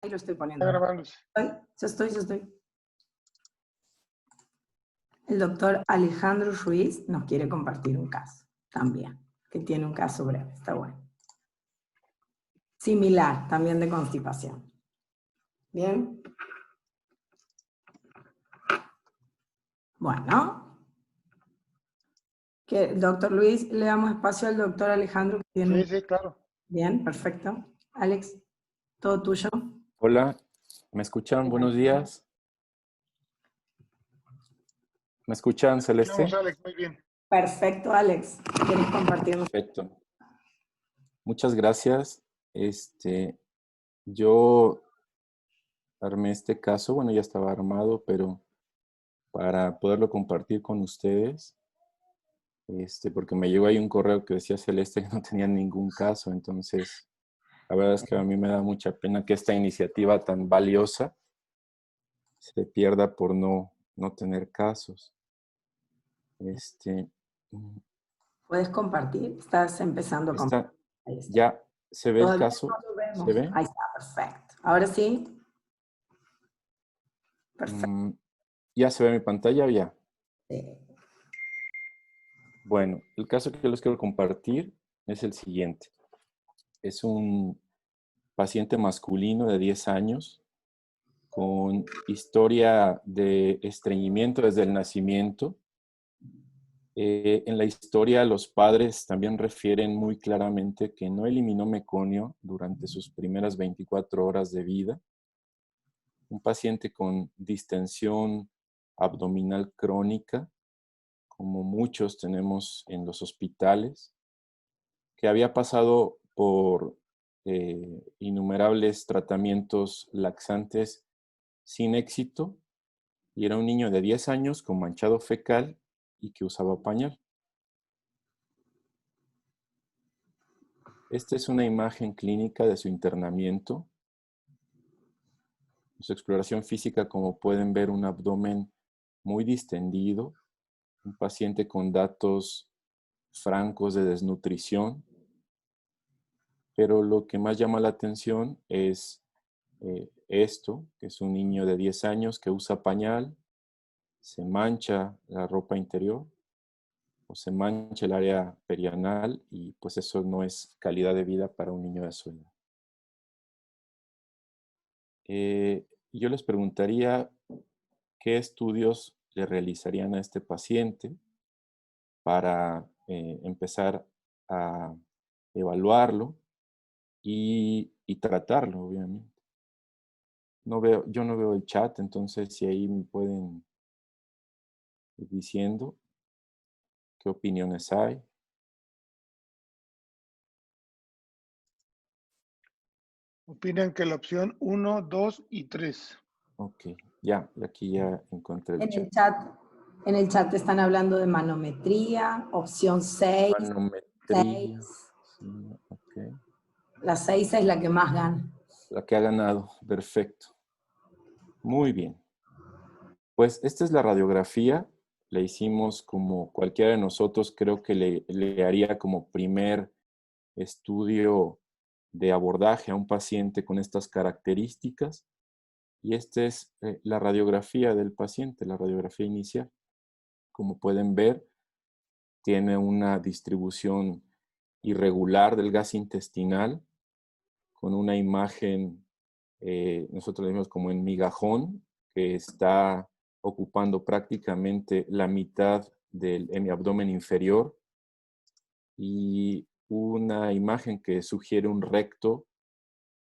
Ahí lo estoy Está poniendo. grabándose. Ya estoy. El doctor Alejandro Ruiz nos quiere compartir un caso también, que tiene un caso breve, está bueno. Similar, también de constipación. ¿Bien? Bueno. Doctor Luis, le damos espacio al doctor Alejandro. Que tiene Sí, claro. Bien, perfecto. Alex, todo tuyo. Hola, ¿me escuchan? Buenos días. ¿Me escuchan, Celeste? Escuchamos, Alex, muy bien. Perfecto, Alex. ¿Quieres compartirnos? Perfecto. Muchas gracias. Yo armé este caso, bueno, ya estaba armado, pero para poderlo compartir con ustedes, porque me llegó ahí un correo que decía Celeste que no tenía ningún caso, entonces la verdad es que a mí me da mucha pena que esta iniciativa tan valiosa se pierda por no tener casos. ¿Puedes compartir? Estás empezando a compartir. Ahí está. ¿Ya se ve el caso? No lo vemos. ¿Se ve? Ahí está, perfecto. Ahora sí. Perfecto. ¿Ya se ve mi pantalla o ya? Sí. Bueno, el caso que les quiero compartir es el siguiente. Es un paciente masculino de 10 años con historia de estreñimiento desde el nacimiento. En la historia, los padres también refieren muy claramente que no eliminó meconio durante sus primeras 24 horas de vida. Un paciente con distensión abdominal crónica, como muchos tenemos en los hospitales, que había pasado por innumerables tratamientos laxantes sin éxito, y era un niño de 10 años con manchado fecal y que usaba pañal. Esta es una imagen clínica de su internamiento. En su exploración física, como pueden ver, un abdomen muy distendido, un paciente con datos francos de desnutrición, pero lo que más llama la atención es esto, que es un niño de 10 años que usa pañal, se mancha la ropa interior o se mancha el área perianal, y pues eso no es calidad de vida para un niño de su edad. Yo les preguntaría qué estudios le realizarían a este paciente para empezar a evaluarlo y tratarlo, obviamente. Yo no veo el chat, entonces si ahí me pueden ir diciendo qué opiniones hay. Opinan que la opción 1, 2 y 3. Ok, ya, aquí ya encontré el chat. En el chat están hablando de manometría, opción 6. Manometría. Sí, okay. La 6 es la que más gana. La que ha ganado, perfecto. Muy bien. Pues esta es la radiografía. La hicimos como cualquiera de nosotros, creo que le haría como primer estudio de abordaje a un paciente con estas características. Y esta es la radiografía del paciente, la radiografía inicial. Como pueden ver, tiene una distribución irregular del gas intestinal, con una imagen, nosotros le decimos como en migajón, que está ocupando prácticamente la mitad en mi abdomen inferior, y una imagen que sugiere un recto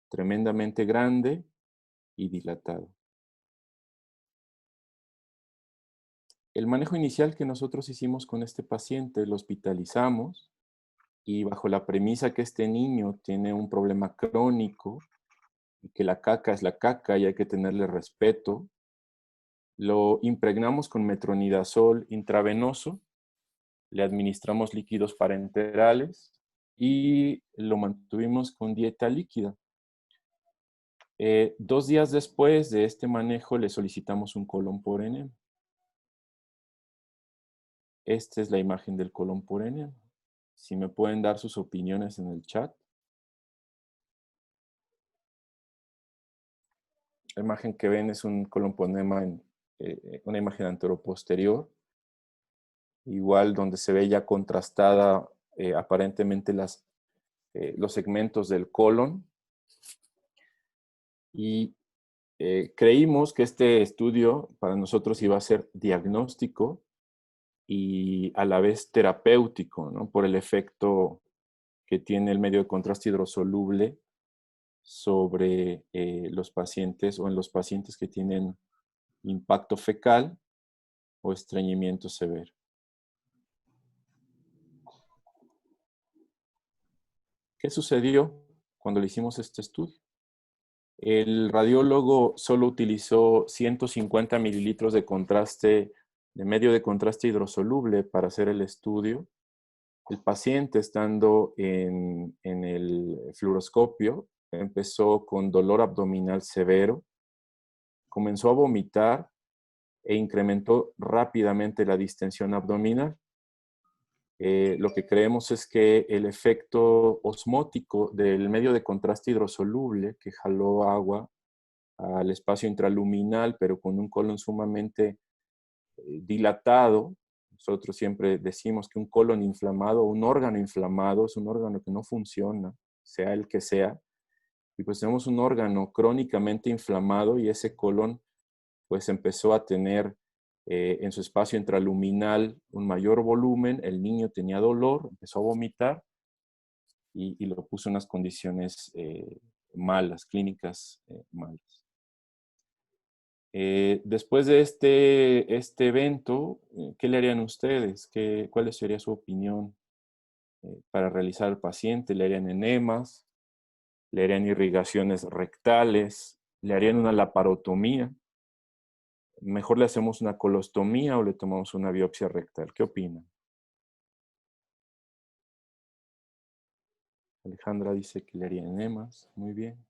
tremendamente grande y dilatado. El manejo inicial que nosotros hicimos con este paciente, lo hospitalizamos, y bajo la premisa que este niño tiene un problema crónico y que la caca es la caca y hay que tenerle respeto, lo impregnamos con metronidazol intravenoso, le administramos líquidos parenterales y lo mantuvimos con dieta líquida. 2 días después de este manejo le solicitamos un colon por enema. Esta es la imagen del colon por enema. Si me pueden dar sus opiniones en el chat. La imagen que ven es un colonponema en una imagen anteroposterior, igual donde se ve ya contrastada aparentemente los segmentos del colon. Y creímos que este estudio para nosotros iba a ser diagnóstico y a la vez terapéutico, ¿no? Por el efecto que tiene el medio de contraste hidrosoluble sobre los pacientes o en los pacientes que tienen impacto fecal o estreñimiento severo. ¿Qué sucedió cuando le hicimos este estudio? El radiólogo solo utilizó 150 mililitros de medio de contraste hidrosoluble para hacer el estudio. El paciente, estando en el fluoroscopio, empezó con dolor abdominal severo, comenzó a vomitar e incrementó rápidamente la distensión abdominal. Lo que creemos es que el efecto osmótico del medio de contraste hidrosoluble que jaló agua al espacio intraluminal, pero con un colon sumamente dilatado. Nosotros siempre decimos que un colon inflamado, un órgano inflamado, es un órgano que no funciona, sea el que sea. Y pues tenemos un órgano crónicamente inflamado y ese colon pues empezó a tener en su espacio intraluminal un mayor volumen, el niño tenía dolor, empezó a vomitar y lo puso en unas condiciones malas, clínicas malas. Después de este evento, ¿qué le harían ustedes? ¿Cuál sería su opinión para realizar al paciente? ¿Le harían enemas? ¿Le harían irrigaciones rectales? ¿Le harían una laparotomía? ¿Mejor le hacemos una colostomía o le tomamos una biopsia rectal? ¿Qué opinan? Alejandra dice que le haría enemas. Muy bien.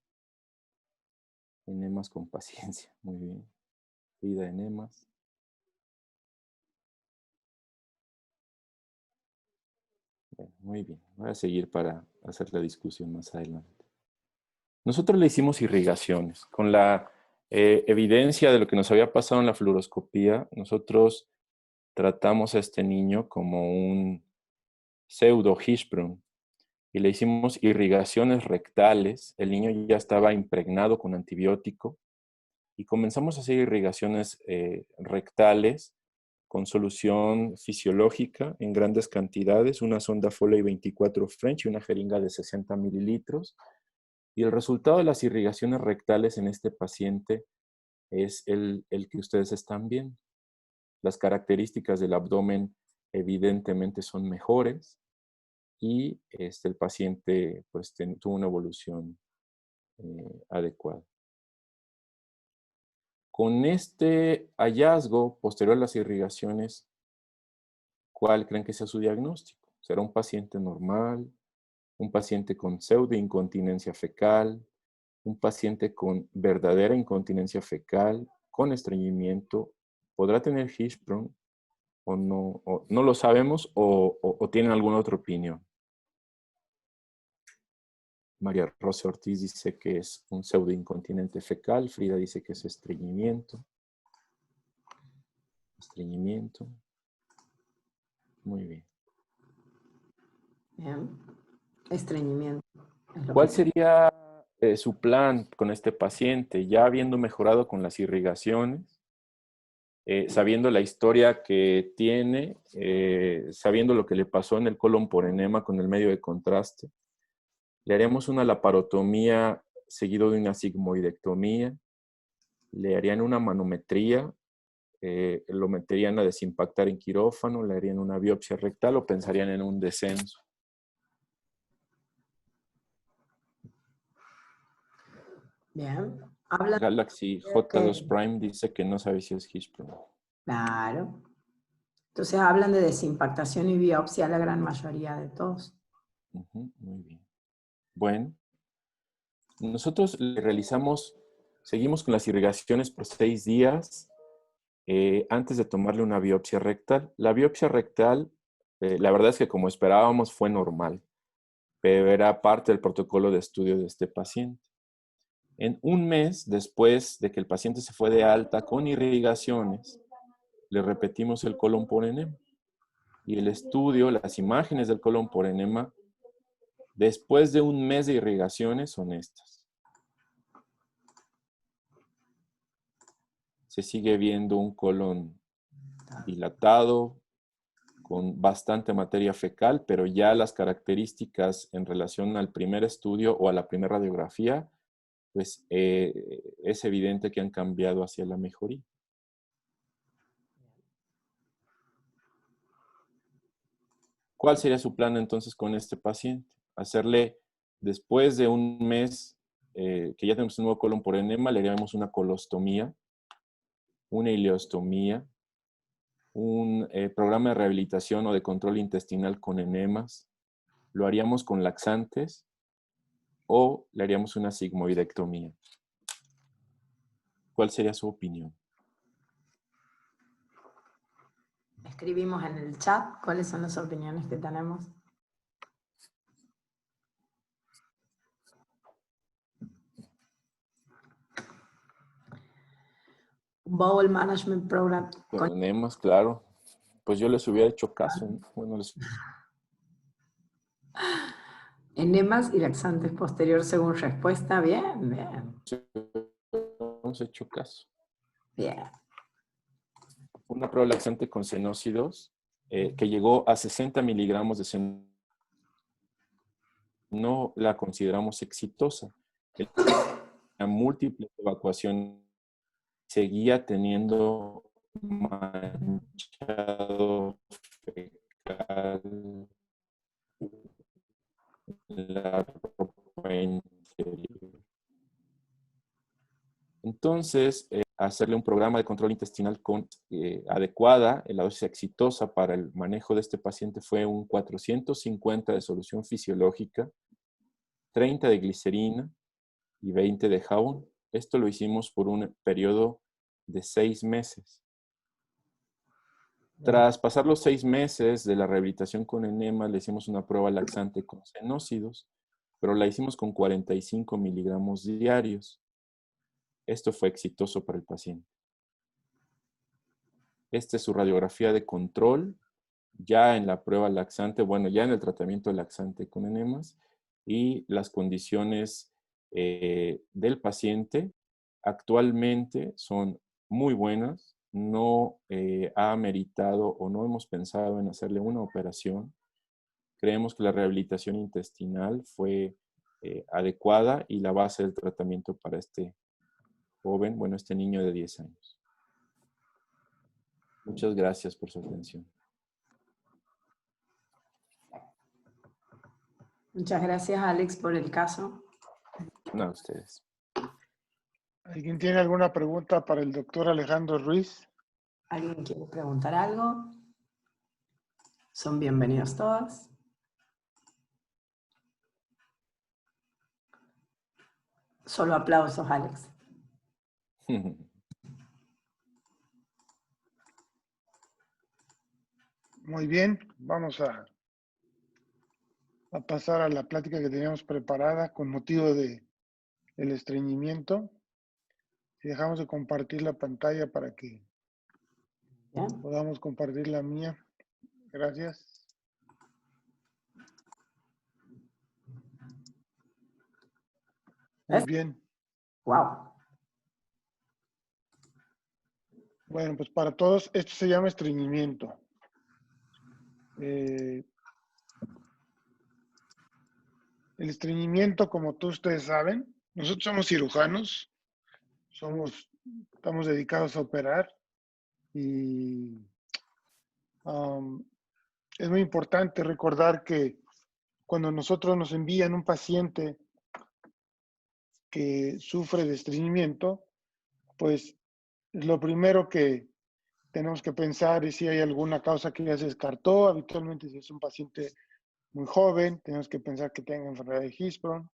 Enemas con paciencia. Muy bien. Frida, enemas. Bueno, muy bien. Voy a seguir para hacer la discusión más adelante. Nosotros le hicimos irrigaciones. Con la evidencia de lo que nos había pasado en la fluoroscopía, nosotros tratamos a este niño como un pseudo Hirschsprung y le hicimos irrigaciones rectales. El niño ya estaba impregnado con antibiótico y comenzamos a hacer irrigaciones rectales con solución fisiológica en grandes cantidades, una sonda Foley 24 French y una jeringa de 60 mililitros. Y el resultado de las irrigaciones rectales en este paciente es el que ustedes están viendo. Las características del abdomen evidentemente son mejores y el paciente pues, tuvo una evolución adecuada. Con este hallazgo posterior a las irrigaciones, ¿cuál creen que sea su diagnóstico? ¿Será un paciente normal? ¿Un paciente con pseudoincontinencia fecal? ¿Un paciente con verdadera incontinencia fecal, con estreñimiento? ¿Podrá tener Hirschsprung o no? O no lo sabemos o tienen alguna otra opinión. María Rosa Ortiz dice que es un pseudoincontinente fecal. Frida dice que es estreñimiento. Estreñimiento. Muy bien. Bien. Estreñimiento. ¿Cuál sería su plan con este paciente? Ya habiendo mejorado con las irrigaciones, sabiendo la historia que tiene, sabiendo lo que le pasó en el colon por enema con el medio de contraste, le haremos una laparotomía seguido de una sigmoidectomía, le harían una manometría, lo meterían a desimpactar en quirófano, le harían una biopsia rectal o pensarían en un descenso. Bien. Galaxy J2 Prime dice que no sabe si es Hirschsprung. Claro. Entonces hablan de desimpactación y biopsia la gran mayoría de todos. Muy bien. Bueno, nosotros le seguimos con las irrigaciones por 6 días antes de tomarle una biopsia rectal. La biopsia rectal, la verdad es que como esperábamos fue normal, pero era parte del protocolo de estudio de este paciente. En un mes después de que el paciente se fue de alta con irrigaciones, le repetimos el colon por enema. Y el estudio, las imágenes del colon por enema, después de un mes de irrigaciones son estas. Se sigue viendo un colon dilatado, con bastante materia fecal, pero ya las características en relación al primer estudio o a la primera radiografía, pues es evidente que han cambiado hacia la mejoría. ¿Cuál sería su plan entonces con este paciente? Hacerle, después de un mes que ya tenemos un nuevo colon por enema, le haríamos una colostomía, una ileostomía, un programa de rehabilitación o de control intestinal con enemas. Lo haríamos con laxantes o le haríamos una sigmoidectomía. ¿Cuál sería su opinión? Escribimos en el chat cuáles son las opiniones que tenemos. Bowel Management Program. Con enemas, claro. Pues yo les hubiera hecho caso, ¿no? Bueno, Enemas y laxantes posterior según respuesta. Bien, bien. hemos hecho caso. Bien. Una prueba laxante con senócidos que llegó a 60 miligramos de senócidos. No la consideramos exitosa. La múltiple evacuación seguía teniendo manchado fecal en la ropa interior. Entonces, hacerle un programa de control intestinal adecuada, la dosis exitosa para el manejo de este paciente fue un 450 de solución fisiológica, 30 de glicerina y 20 de jabón. Esto lo hicimos por un periodo de 6 meses. Tras pasar los 6 meses de la rehabilitación con enema, le hicimos una prueba laxante con senócidos, pero la hicimos con 45 miligramos diarios. Esto fue exitoso para el paciente. Esta es su radiografía de control, ya en la prueba laxante, bueno, ya en el tratamiento laxante con enemas, y las condiciones del paciente actualmente son muy buenas. No ha meritado o no hemos pensado en hacerle una operación. Creemos que la rehabilitación intestinal fue adecuada y la base del tratamiento para este joven, bueno, este niño de 10 años. Muchas gracias por su atención. Muchas gracias, Alex, por el caso. No, a ustedes. ¿Alguien tiene alguna pregunta para el doctor Alejandro Ruiz? ¿Alguien quiere preguntar algo? Son bienvenidos todos. Solo aplausos, Alex. Muy bien, vamos a pasar a la plática que teníamos preparada con motivo del estreñimiento. Si dejamos de compartir la pantalla para que Bien. podamos compartir la mía. Gracias. Muy bien. Wow. Bueno, pues para todos esto se llama estreñimiento. El estreñimiento, como todos ustedes saben, nosotros somos cirujanos, estamos dedicados a operar y es muy importante recordar que cuando nosotros nos envían un paciente que sufre de estreñimiento, pues lo primero que tenemos que pensar es si hay alguna causa que ya se descartó. Habitualmente, si es un paciente muy joven, tenemos que pensar que tenga enfermedad de Hirschsprung.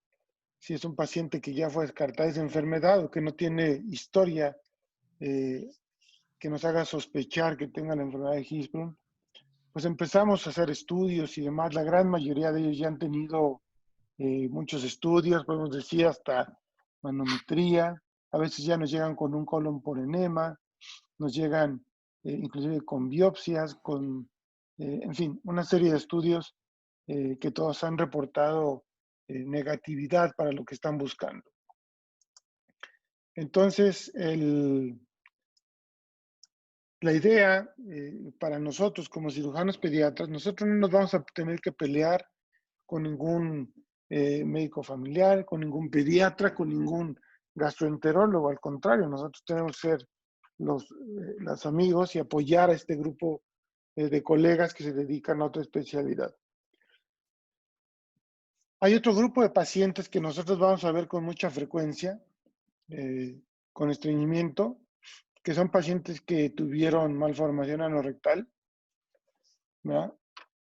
Si es un paciente que ya fue descartada esa enfermedad o que no tiene historia que nos haga sospechar que tenga la enfermedad de Hirschsprung, pues empezamos a hacer estudios y demás. La gran mayoría de ellos ya han tenido muchos estudios, podemos decir hasta manometría, a veces ya nos llegan con un colon por enema, nos llegan inclusive con biopsias, con, en fin, una serie de estudios que todos han reportado negatividad para lo que están buscando. Entonces, la idea para nosotros como cirujanos pediatras, nosotros no nos vamos a tener que pelear con ningún médico familiar, con ningún pediatra, con ningún gastroenterólogo. Al contrario, nosotros tenemos que ser los amigos y apoyar a este grupo de colegas que se dedican a otra especialidad. Hay otro grupo de pacientes que nosotros vamos a ver con mucha frecuencia, con estreñimiento, que son pacientes que tuvieron malformación anorrectal, ¿verdad?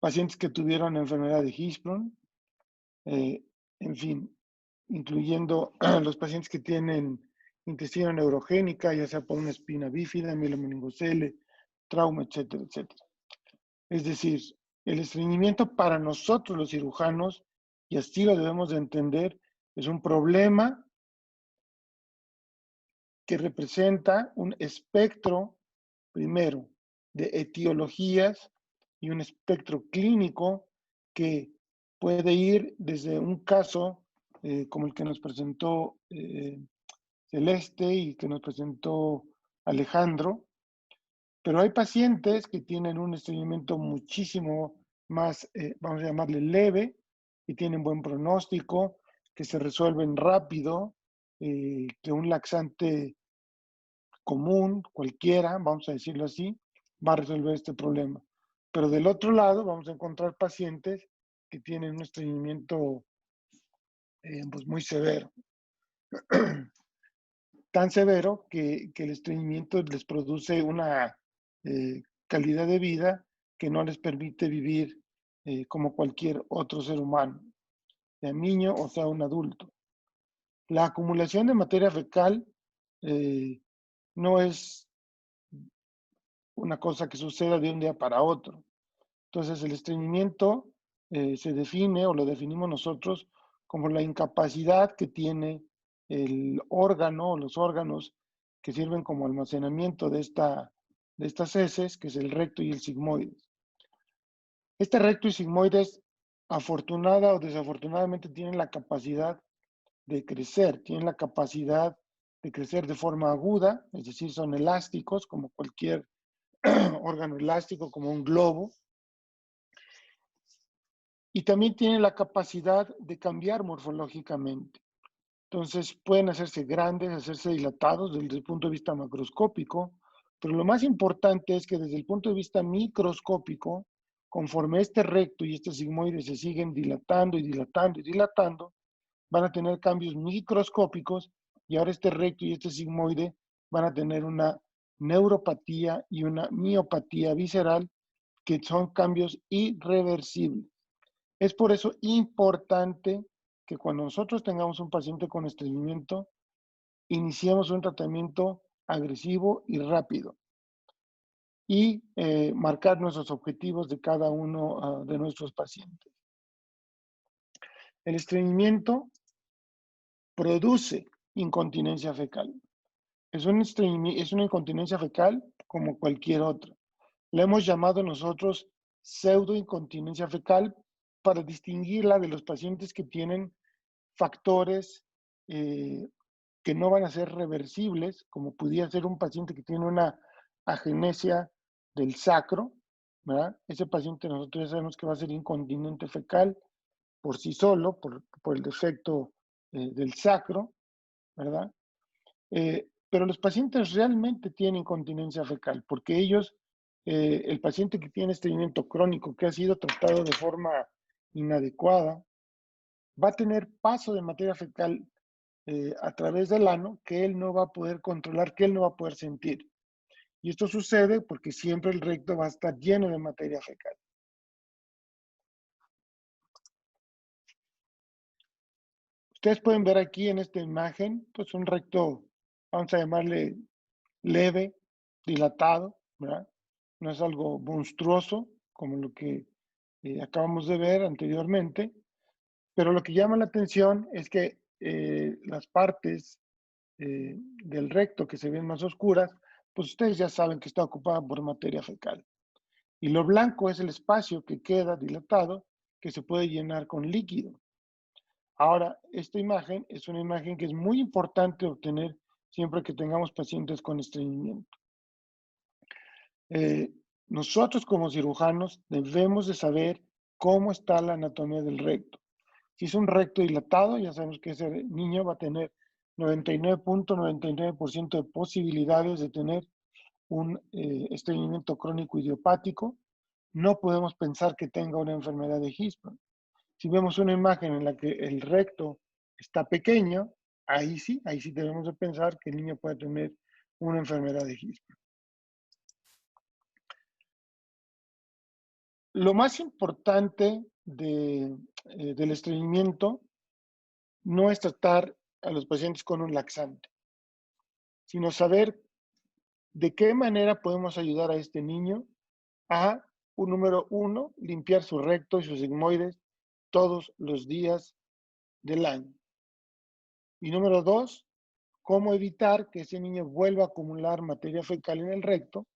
Pacientes que tuvieron enfermedad de Hirschsprung, en fin, incluyendo los pacientes que tienen intestino neurogénica, ya sea por una espina bífida, mielomeningocele, trauma, etcétera, etcétera. Es decir, el estreñimiento para nosotros los cirujanos, y así lo debemos de entender, es un problema que representa un espectro, primero, de etiologías y un espectro clínico que puede ir desde un caso como el que nos presentó Celeste y que nos presentó Alejandro, pero hay pacientes que tienen un estreñimiento muchísimo más, vamos a llamarle leve, y tienen buen pronóstico, que se resuelven rápido, que un laxante común, cualquiera, vamos a decirlo así, va a resolver este problema. Pero del otro lado vamos a encontrar pacientes que tienen un estreñimiento pues muy severo. Tan severo que el estreñimiento les produce una calidad de vida que no les permite vivir como cualquier otro ser humano, sea niño o sea un adulto. La acumulación de materia fecal no es una cosa que suceda de un día para otro. Entonces, el estreñimiento se define o lo definimos nosotros como la incapacidad que tiene el órgano o los órganos que sirven como almacenamiento de estas heces, que es el recto y el sigmoides. Este recto y sigmoides, afortunada o desafortunadamente, tienen la capacidad de crecer, tienen la capacidad de crecer de forma aguda, es decir, son elásticos como cualquier órgano elástico, como un globo, y también tienen la capacidad de cambiar morfológicamente. Entonces pueden hacerse grandes, hacerse dilatados desde el punto de vista macroscópico, pero lo más importante es que desde el punto de vista microscópico, conforme este recto y este sigmoide se siguen dilatando y dilatando y dilatando, van a tener cambios microscópicos y ahora este recto y este sigmoide van a tener una neuropatía y una miopatía visceral que son cambios irreversibles. Es por eso importante que cuando nosotros tengamos un paciente con estreñimiento, iniciemos un tratamiento agresivo y rápido y marcar nuestros objetivos de cada uno de nuestros pacientes. El estreñimiento produce incontinencia fecal. Es una incontinencia fecal como cualquier otra. La hemos llamado nosotros pseudoincontinencia fecal para distinguirla de los pacientes que tienen factores que no van a ser reversibles, como pudiera ser un paciente que tiene una agenesia del sacro, ¿verdad? Ese paciente nosotros ya sabemos que va a ser incontinente fecal por sí solo, por el defecto del sacro, ¿verdad? Pero los pacientes realmente tienen incontinencia fecal, porque ellos, el paciente que tiene estreñimiento crónico, que ha sido tratado de forma inadecuada, va a tener paso de materia fecal a través del ano que él no va a poder controlar, que él no va a poder sentir. Y esto sucede porque siempre el recto va a estar lleno de materia fecal. Ustedes pueden ver aquí en esta imagen, pues un recto, vamos a llamarle leve, dilatado, ¿verdad? No es algo monstruoso como lo que acabamos de ver anteriormente, pero lo que llama la atención es que las partes del recto que se ven más oscuras, pues ustedes ya saben que está ocupada por materia fecal. Y lo blanco es el espacio que queda dilatado, que se puede llenar con líquido. Ahora, esta imagen es una imagen que es muy importante obtener siempre que tengamos pacientes con estreñimiento. Nosotros como cirujanos debemos de saber cómo está la anatomía del recto. Si es un recto dilatado, ya sabemos que ese niño va a tener 99.99% de posibilidades de tener un estreñimiento crónico idiopático. No podemos pensar que tenga una enfermedad de Hirschsprung. Si vemos una imagen en la que el recto está pequeño, ahí sí debemos de pensar que el niño puede tener una enfermedad de Hirschsprung. Lo más importante del estreñimiento no es tratar a los pacientes con un laxante, sino saber de qué manera podemos ayudar a este niño a, número uno, limpiar su recto y sus sigmoides todos los días del año. Y número dos, cómo evitar que ese niño vuelva a acumular materia fecal en el recto.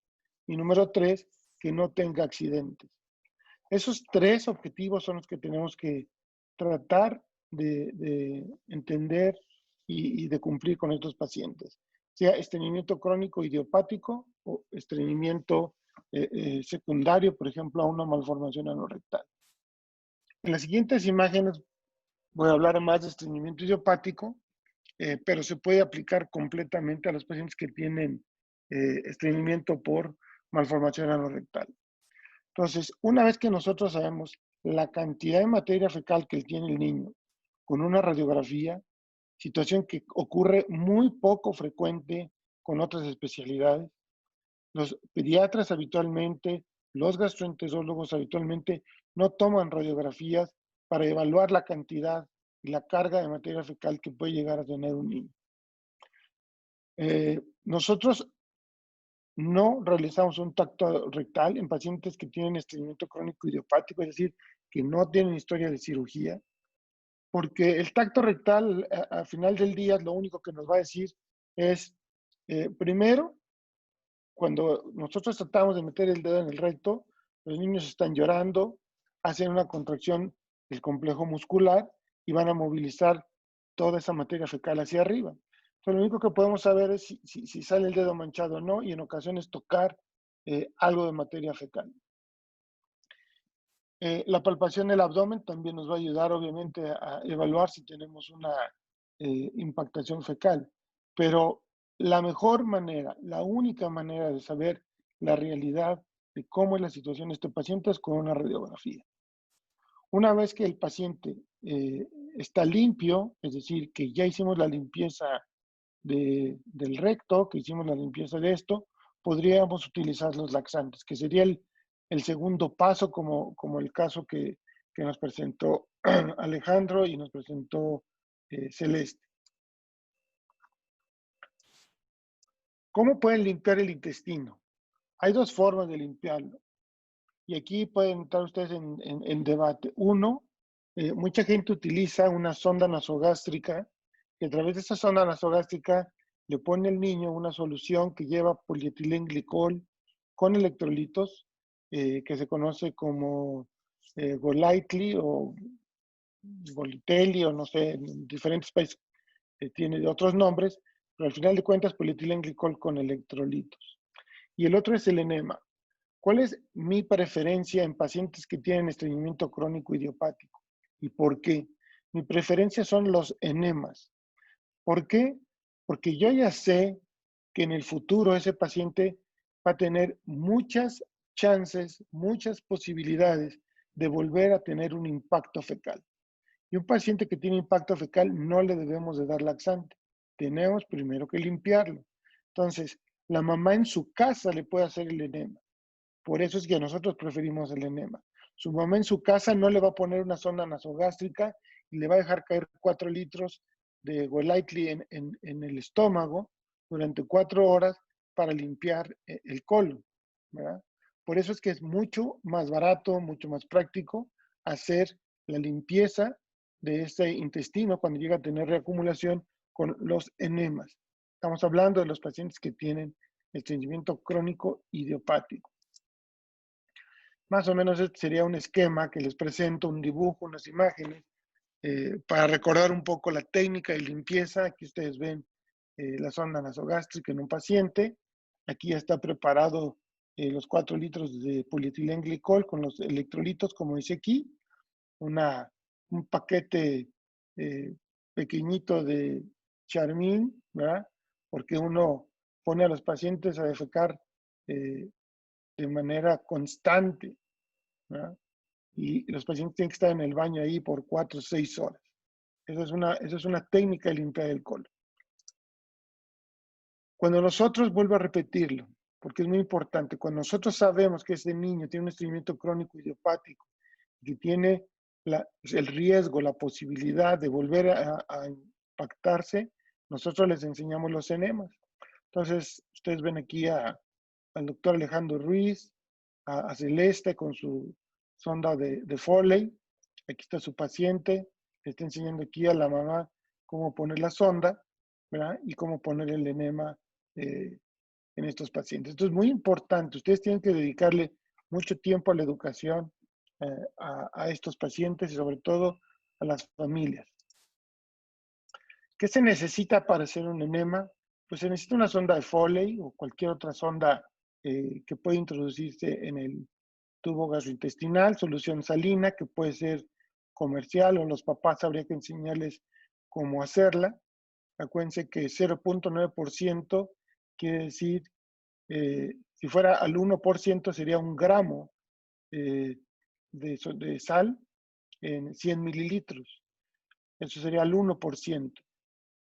Y número tres, que no tenga accidentes. Esos tres objetivos son los que tenemos que tratar de entender y de cumplir con estos pacientes, sea estreñimiento crónico idiopático o estreñimiento secundario, por ejemplo, a una malformación anorrectal. En las siguientes imágenes voy a hablar más de estreñimiento idiopático, pero se puede aplicar completamente a los pacientes que tienen estreñimiento por malformación anorrectal. Entonces, una vez que nosotros sabemos la cantidad de materia fecal que tiene el niño con una radiografía, situación que ocurre muy poco frecuente con otras especialidades, los pediatras habitualmente, los gastroenterólogos habitualmente no toman radiografías para evaluar la cantidad y la carga de materia fecal que puede llegar a tener un niño. Nosotros no realizamos un tacto rectal en pacientes que tienen estreñimiento crónico idiopático, es decir, que no tienen historia de cirugía, porque el tacto rectal al final del día lo único que nos va a decir es, primero, cuando nosotros tratamos de meter el dedo en el recto, los niños están llorando, hacen una contracción del complejo muscular y van a movilizar toda esa materia fecal hacia arriba. Entonces, lo único que podemos saber es si sale el dedo manchado o no, y en ocasiones tocar algo de materia fecal. La palpación del abdomen también nos va a ayudar, obviamente, a evaluar si tenemos una impactación fecal. Pero la mejor manera, la única manera de saber la realidad de cómo es la situación de este paciente es con una radiografía. Una vez que el paciente está limpio, es decir, que ya hicimos la limpieza del recto, que hicimos la limpieza de esto, podríamos utilizar los laxantes, que sería el segundo paso, como el caso que nos presentó Alejandro y nos presentó Celeste. ¿Cómo pueden limpiar el intestino? Hay dos formas de limpiarlo. Y aquí pueden entrar ustedes en debate. Uno, mucha gente utiliza una sonda nasogástrica, y a través de esa sonda nasogástrica le pone al niño una solución que lleva polietilenglicol con electrolitos, que se conoce como Golightly o Golitelli, o no sé, en diferentes países tiene otros nombres, pero al final de cuentas polietilenglicol con electrolitos. Y el otro es el enema. ¿Cuál es mi preferencia en pacientes que tienen estreñimiento crónico idiopático? ¿Y por qué? Mi preferencia son los enemas. ¿Por qué? Porque yo ya sé que en el futuro ese paciente va a tener muchas chances, muchas posibilidades de volver a tener un impacto fecal. Y un paciente que tiene impacto fecal no le debemos de dar laxante. Tenemos primero que limpiarlo. Entonces, la mamá en su casa le puede hacer el enema. Por eso es que nosotros preferimos el enema. Su mamá en su casa no le va a poner una sonda nasogástrica y le va a dejar caer 4 litros de Golightly en el estómago durante 4 horas para limpiar el colon, ¿verdad? Por eso es que es mucho más barato, mucho más práctico hacer la limpieza de ese intestino cuando llega a tener reacumulación con los enemas. Estamos hablando de los pacientes que tienen estreñimiento crónico idiopático. Más o menos este sería un esquema que les presento, un dibujo, unas imágenes, para recordar un poco la técnica de limpieza. Aquí ustedes ven la sonda nasogástrica en un paciente. Aquí ya está preparado los 4 litros de polietilenglicol con los electrolitos, como dice aquí. Un paquete pequeñito de Charmin, ¿verdad? Porque uno pone a los pacientes a defecar de manera constante, ¿verdad? Y los pacientes tienen que estar en el baño ahí por 4 o 6 horas. Esa es una técnica de limpiar el colon. Cuando nosotros, vuelvo a repetirlo, porque es muy importante, cuando nosotros sabemos que ese niño tiene un estreñimiento crónico idiopático, que tiene el riesgo, la posibilidad de volver a impactarse, nosotros les enseñamos los enemas. Entonces, ustedes ven aquí al doctor Alejandro Ruiz, a Celeste con su sonda de Foley. Aquí está su paciente. Le está enseñando aquí a la mamá cómo poner la sonda, ¿verdad? Y cómo poner el enema en estos pacientes. Esto es muy importante. Ustedes tienen que dedicarle mucho tiempo a la educación a estos pacientes y sobre todo a las familias. ¿Qué se necesita para hacer un enema? Pues se necesita una sonda de Foley o cualquier otra sonda que puede introducirse en el tubo gastrointestinal, solución salina que puede ser comercial o los papás habría que enseñarles cómo hacerla. Acuérdense que 0.9% quiere decir, si fuera al 1% sería 1 gramo de sal en 100 mililitros. Eso sería el 1%.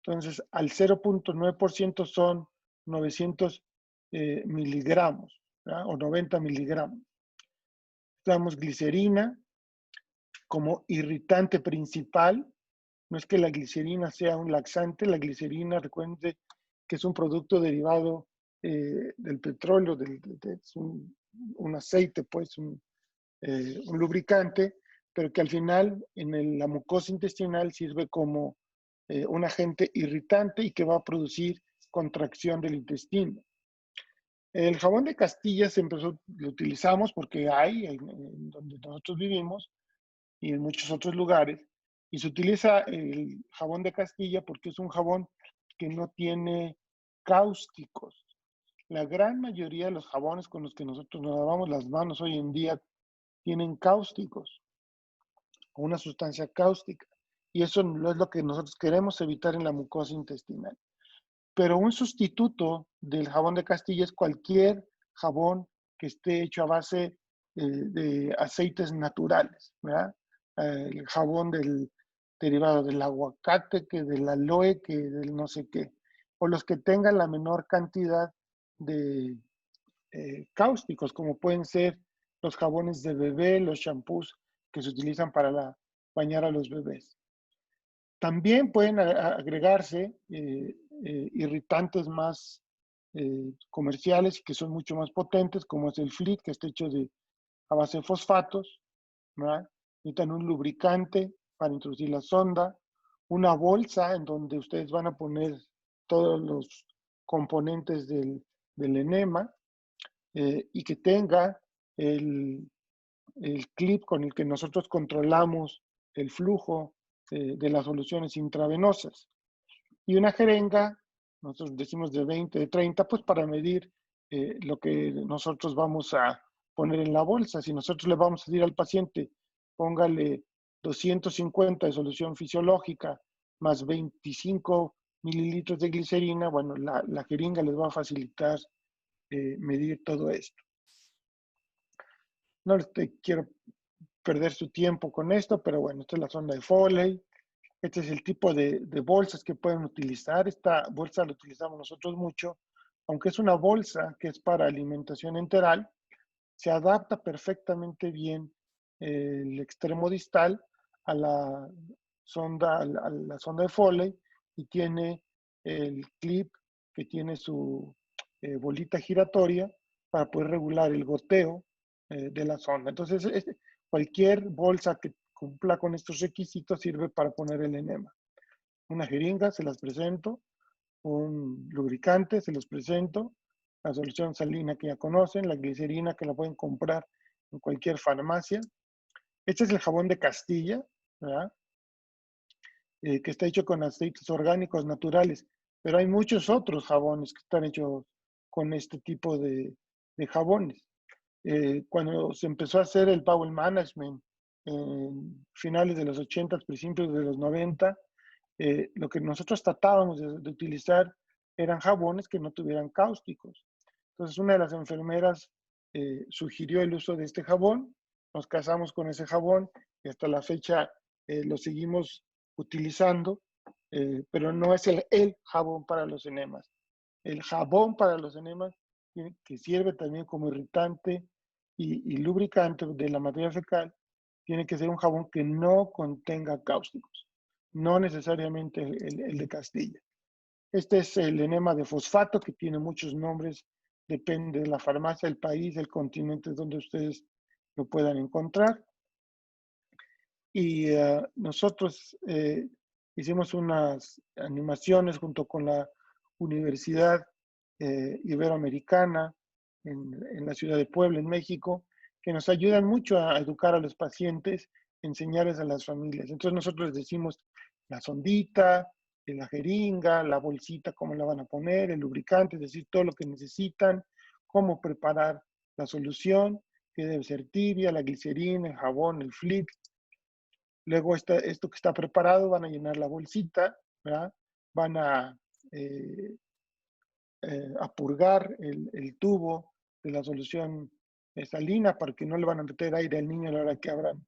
Entonces, al 0.9% son 900 miligramos, ¿verdad? O 90 miligramos. Usamos glicerina como irritante principal. No es que la glicerina sea un laxante, la glicerina, recuerden que es un producto derivado del petróleo, es un aceite, pues, un lubricante, pero que al final en la mucosa intestinal sirve como un agente irritante y que va a producir contracción del intestino. El jabón de Castilla lo utilizamos porque hay en donde nosotros vivimos y en muchos otros lugares, y se utiliza el jabón de Castilla porque es un jabón que no tiene cáusticos. La gran mayoría de los jabones con los que nosotros nos lavamos las manos hoy en día tienen cáusticos, o una sustancia cáustica, y eso no es lo que nosotros queremos evitar en la mucosa intestinal. Pero un sustituto del jabón de Castilla es cualquier jabón que esté hecho a base de aceites naturales, ¿verdad? El jabón derivado del aguacate, que del aloe, que del no sé qué, o los que tengan la menor cantidad de cáusticos, como pueden ser los jabones de bebé, los shampoos que se utilizan para bañar a los bebés. También pueden agregarse irritantes más comerciales que son mucho más potentes, como es el FLIT, que está hecho a base de fosfatos, ¿verdad? Necesitan un lubricante para introducir la sonda, una bolsa en donde ustedes van a poner todos los componentes del enema y que tenga el clip con el que nosotros controlamos el flujo de las soluciones intravenosas. Y una jeringa, nosotros decimos de 20, de 30, pues para medir lo que nosotros vamos a poner en la bolsa. Si nosotros le vamos a decir al paciente, póngale 250 de solución fisiológica más 25 mililitros de glicerina, bueno, la jeringa les va a facilitar medir todo esto. No quiero perder su tiempo con esto, pero bueno, esta es la sonda de Foley. Este es el tipo de bolsas que pueden utilizar. Esta bolsa la utilizamos nosotros mucho, aunque es una bolsa que es para alimentación enteral, se adapta perfectamente bien el extremo distal a la sonda de Foley y tiene el clip que tiene su bolita giratoria para poder regular el goteo de la sonda. Entonces, cualquier bolsa cumpla con estos requisitos sirve para poner el enema. Una jeringa, se las presento, un lubricante, se los presento, la solución salina que ya conocen, la glicerina que la pueden comprar en cualquier farmacia. Este es el jabón de Castilla, ¿verdad? Que está hecho con aceites orgánicos naturales, pero hay muchos otros jabones que están hechos con este tipo de jabones. Cuando se empezó a hacer el Bowel Management en finales de los 80, principios de los 90, lo que nosotros tratábamos de utilizar eran jabones que no tuvieran cáusticos. Entonces una de las enfermeras sugirió el uso de este jabón, nos casamos con ese jabón y hasta la fecha lo seguimos utilizando, pero no es el jabón para los enemas. El jabón para los enemas, que sirve también como irritante y lubricante de la materia fecal, tiene que ser un jabón que no contenga cáusticos, no necesariamente el de Castilla. Este es el enema de fosfato, que tiene muchos nombres, depende de la farmacia, el país, el continente donde ustedes lo puedan encontrar. Y nosotros hicimos unas animaciones junto con la Universidad Iberoamericana en la ciudad de Puebla, en México, que nos ayudan mucho a educar a los pacientes, enseñarles a las familias. Entonces nosotros les decimos la sondita, la jeringa, la bolsita, cómo la van a poner, el lubricante, es decir, todo lo que necesitan, cómo preparar la solución, que debe ser tibia, la glicerina, el jabón, el flip. Luego esto que está preparado, van a llenar la bolsita, ¿verdad? Van a purgar el tubo de la solución salina, para que no le van a meter aire al niño a la hora que abran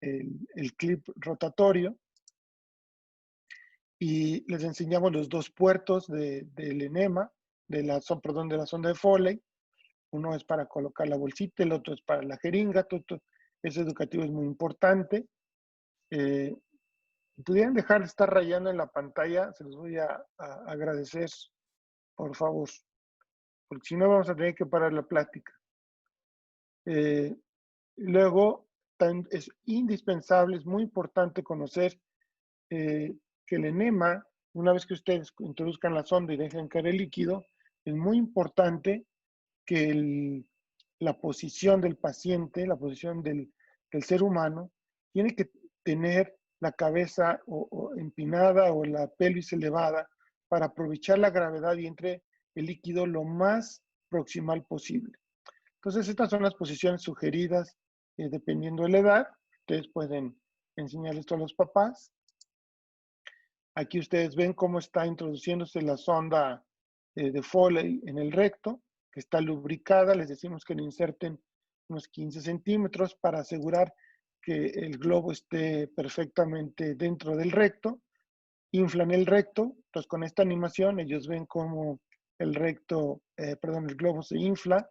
el clip rotatorio. Y les enseñamos los dos puertos del enema, de la sonda de Foley. Uno es para colocar la bolsita, el otro es para la jeringa. Todo ese educativo es muy importante. Pudieran dejar de estar rayando en la pantalla, se los voy a agradecer, por favor, porque si no vamos a tener que parar la plática. Luego, es indispensable, es muy importante conocer que el enema, una vez que ustedes introduzcan la sonda y dejen caer el líquido, es muy importante que la posición del paciente, la posición del ser humano, tiene que tener la cabeza empinada o la pelvis elevada para aprovechar la gravedad y entre el líquido lo más proximal posible. Entonces, estas son las posiciones sugeridas dependiendo de la edad. Ustedes pueden enseñar esto a los papás. Aquí ustedes ven cómo está introduciéndose la sonda de Foley en el recto, que está lubricada. Les decimos que le inserten unos 15 centímetros para asegurar que el globo esté perfectamente dentro del recto. Inflan el recto. Entonces, con esta animación, ellos ven cómo el globo se infla.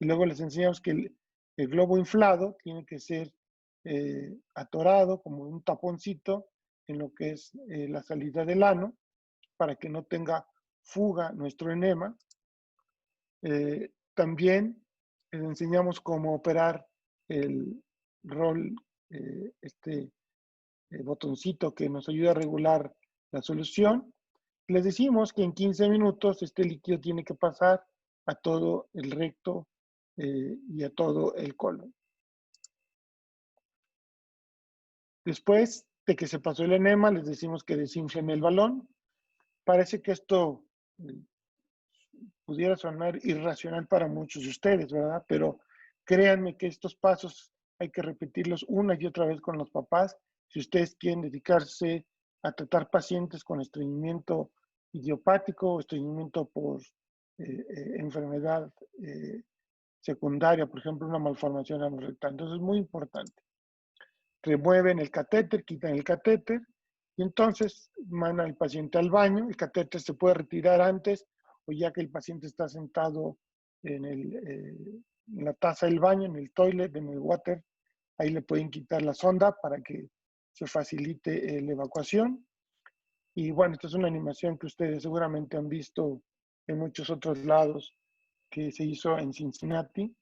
Y luego les enseñamos que el globo inflado tiene que ser atorado como un taponcito en lo que es la salida del ano, para que no tenga fuga nuestro enema. También les enseñamos cómo operar el rol, botoncito que nos ayuda a regular la solución. Les decimos que en 15 minutos este líquido tiene que pasar a todo el recto y a todo el colon. Después de que se pasó el enema, les decimos que desinflen el balón. Parece que esto pudiera sonar irracional para muchos de ustedes, ¿verdad? Pero créanme que estos pasos hay que repetirlos una y otra vez con los papás si ustedes quieren dedicarse a tratar pacientes con estreñimiento idiopático o estreñimiento por enfermedad secundaria, por ejemplo, una malformación anorrectal. Entonces es muy importante. Remueven el catéter, quitan el catéter y entonces mandan al paciente al baño. El catéter se puede retirar antes o ya que el paciente está sentado en la taza del baño, en el toilet, en el water, ahí le pueden quitar la sonda para que se facilite la evacuación. Y bueno, esta es una animación que ustedes seguramente han visto en muchos otros lados, que se hizo en Cincinnati,